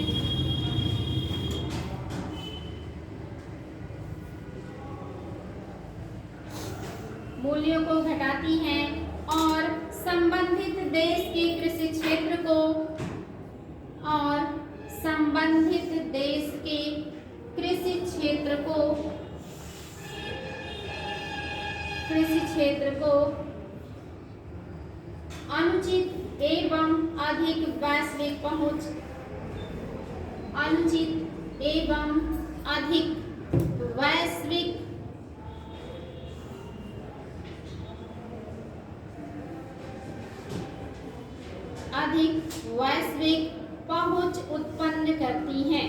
मूल्यों को घटाती हैं और संबंधित देश के कृषि क्षेत्र को अनुचित एवं अधिक वैश्विक पहुंच उत्पन्न करती हैं।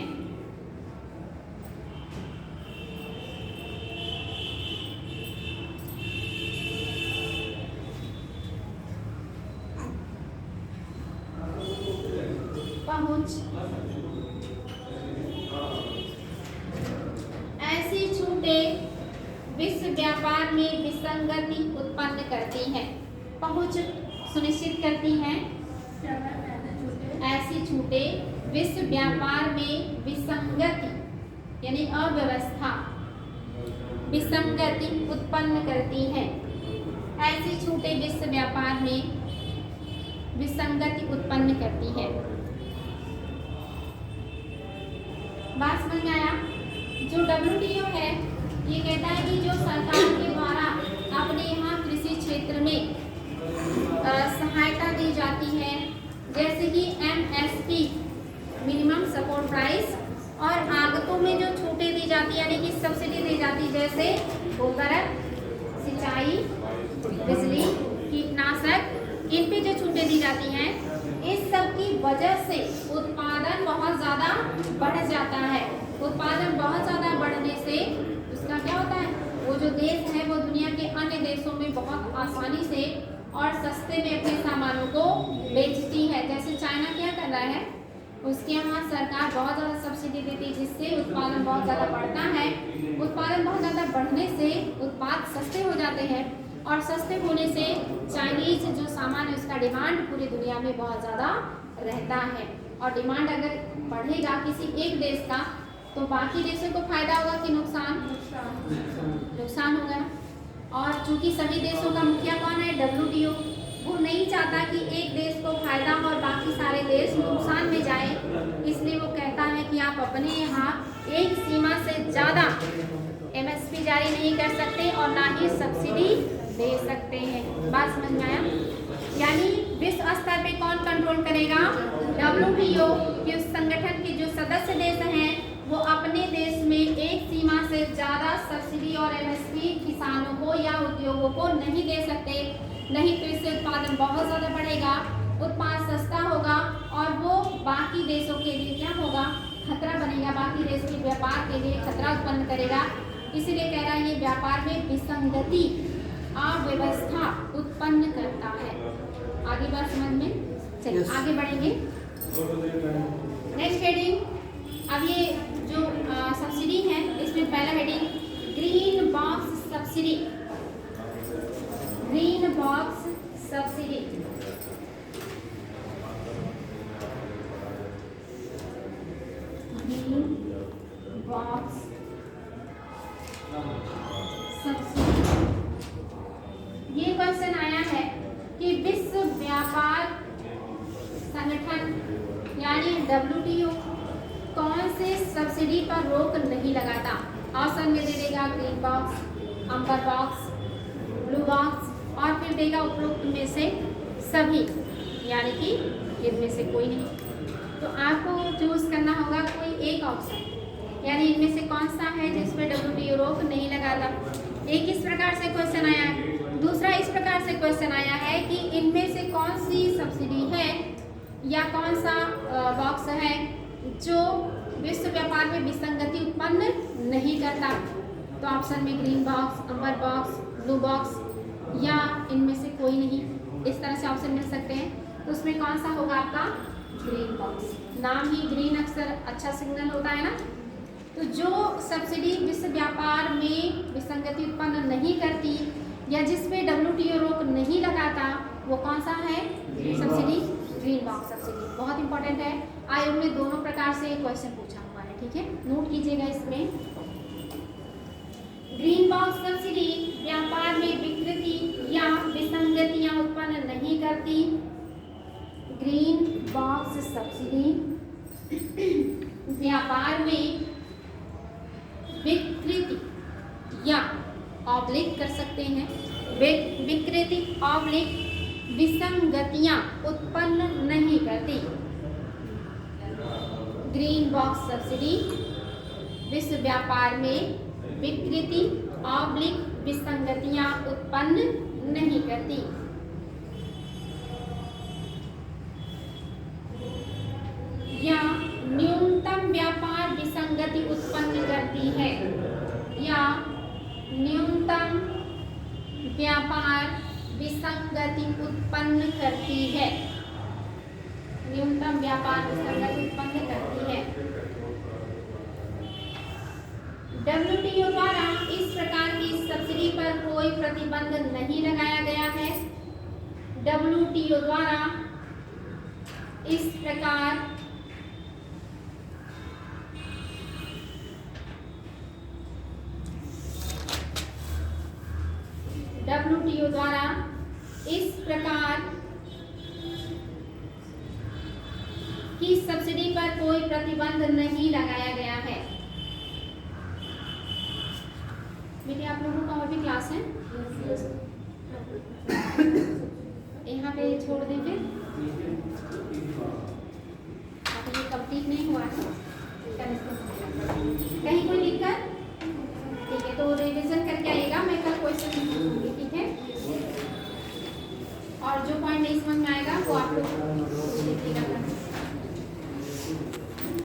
ऐसी छूटें विश्व व्यापार में विसंगति उत्पन्न करती हैं। पहुंच सुनिश्चित करती हैं। ऐसी छूटें विश्व व्यापार में विसंगति यानी अव्यवस्था, विसंगति उत्पन्न करती हैं। ऐसी छूटें विश्व व्यापार में विसंगति उत्पन्न करती है। बात समझ में आया? जो WTO है ये कहता है कि जो सरकार के द्वारा अपने यहाँ कृषि क्षेत्र में सहायता दी जाती है, जैसे कि MSP मिनिमम सपोर्ट प्राइस, और आगतों में जो छूटें दी जाती यानी कि सब्सिडी दी जाती, जैसे उर्वरक, सिंचाई, बिजली, कीटनाशक, इन पे जो छूटें दी जाती हैं, इस सब की वजह से उत्पादन बहुत ज़्यादा बढ़ जाता है। उत्पादन बहुत ज़्यादा बढ़ने से उसका क्या होता है, वो जो देश है वो दुनिया के अन्य देशों में बहुत आसानी से और सस्ते में अपने सामानों को बेचती है। जैसे चाइना क्या कर रहा है, उसके यहाँ सरकार बहुत ज़्यादा सब्सिडी देती है, जिससे उत्पादन बहुत ज़्यादा बढ़ता है। उत्पादन बहुत ज़्यादा बढ़ने से उत्पाद सस्ते हो जाते हैं और सस्ते होने से चाइनीज जो सामान है उसका डिमांड पूरी दुनिया में बहुत ज़्यादा रहता है। और डिमांड अगर बढ़ेगा किसी एक देश का तो बाकी देशों को फायदा होगा कि नुकसान? नुकसान होगा। और चूंकि सभी देशों का मुखिया कौन है? WTO। वो नहीं चाहता कि एक देश को फायदा और बाकी सारे देश नुकसान में जाए, इसलिए वो कहता है कि आप अपने यहाँ एक सीमा से ज़्यादा MSP जारी नहीं कर सकते और ना ही सब्सिडी दे सकते हैं। बात समझ में आया? यानी विश्व स्तर पे कौन कंट्रोल करेगा? WTO के उस संगठन के जो सदस्य देश हैं वो अपने देश में एक सीमा से ज़्यादा सब्सिडी और एमएसपी किसानों को या उद्योगों को नहीं दे सकते, नहीं तो इससे उत्पादन बहुत ज़्यादा बढ़ेगा, उत्पाद सस्ता होगा और वो बाकी देशों के लिए क्या होगा, खतरा बनेगा, बाकी देश के व्यापार के लिए खतरा उत्पन्न करेगा। इसीलिए कह रहा है ये व्यापार में विसंगति अव्यवस्था उत्पन्न करता है। आगे बात समझ में चलिए आगे बढ़ेंगे। नेक्स्ट हेडिंग, अब ये जो सब्सिडी है इसमें पहला heading green box subsidy. Green box subsidy green box subsidy. ये क्वेश्चन आया है कि विश्व व्यापार संगठन यानी WTO कौन से सब्सिडी पर रोक नहीं लगाता। ऑप्शन में दे देगा ग्रीन बॉक्स, अम्बर बॉक्स, ब्लू बॉक्स और फिर देगा उपरोक्त में से सभी, यानी कि इनमें से कोई नहीं। तो आपको चूज करना होगा कोई एक ऑप्शन, यानी इनमें से कौन सा है जिसमें WTO रोक नहीं लगाता। एक इस प्रकार से क्वेश्चन आया है, दूसरा इस प्रकार से क्वेश्चन आया है कि इनमें से कौन सी सब्सिडी है या कौन सा बॉक्स है जो विश्व व्यापार में विसंगति उत्पन्न नहीं करता। तो ऑप्शन में ग्रीन बॉक्स, अम्बर बॉक्स, ब्लू बॉक्स या इनमें से कोई नहीं, इस तरह से ऑप्शन मिल सकते हैं। तो उसमें कौन सा होगा आपका ग्रीन बॉक्स। नाम ही ग्रीन अक्सर अच्छा सिग्नल होता है ना। तो जो सब्सिडी विश्व व्यापार में विसंगति उत्पन्न नहीं करती या जिसमें WTO रोक नहीं लगाता वो कौन सा है सब्सिडी, ग्रीन बॉक्स सब्सिडी। बहुत इंपॉर्टेंट है, आयोग ने दोनों प्रकार से क्वेश्चन पूछा हुआ है, ठीक है, नोट कीजिएगा इसमें। ग्रीन बॉक्स सब्सिडी व्यापार में विकृति या विसंगतियां उत्पन्न नहीं करती। ग्रीन बॉक्स सब्सिडी व्यापार में विकृति या ऑब्लिक कर सकते हैं, विकृति ऑब्लिक विसंगतियां उत्पन्न नहीं करती। ग्रीन बॉक्स सब्सिडी विश्व व्यापार में विकृति ऑब्लिक विसंगतियां उत्पन्न नहीं करती। या न्यूनतम व्यापार विसंगति उत्पन्न करती है, या न्यूनतम व्यापार विसंगति उत्पन्न करती है, न्यूनतम व्यापार विसंगति उत्पन्न करती है। WTO द्वारा इस प्रकार की सब्सिडी पर कोई प्रतिबंध नहीं लगाया गया है। WTO द्वारा इस प्रकार WTO द्वारा इस प्रकार की सब्सिडी पर कोई प्रतिबंध नहीं लगाया गया है। बेटे आप लोगों का और भी क्लास है, यहाँ पे छोड़ दें फिर, अभी ये कंप्लीट नहीं हुआ है। कहीं कोई दिक्कत? ठीक है, तो रिवीजन करके आइएगा, मैं कल क्वेश्चन पूछूंगी, ठीक है। और जो पॉइंट नहीं समझ में आएगा वो आप लोग देखिएगा।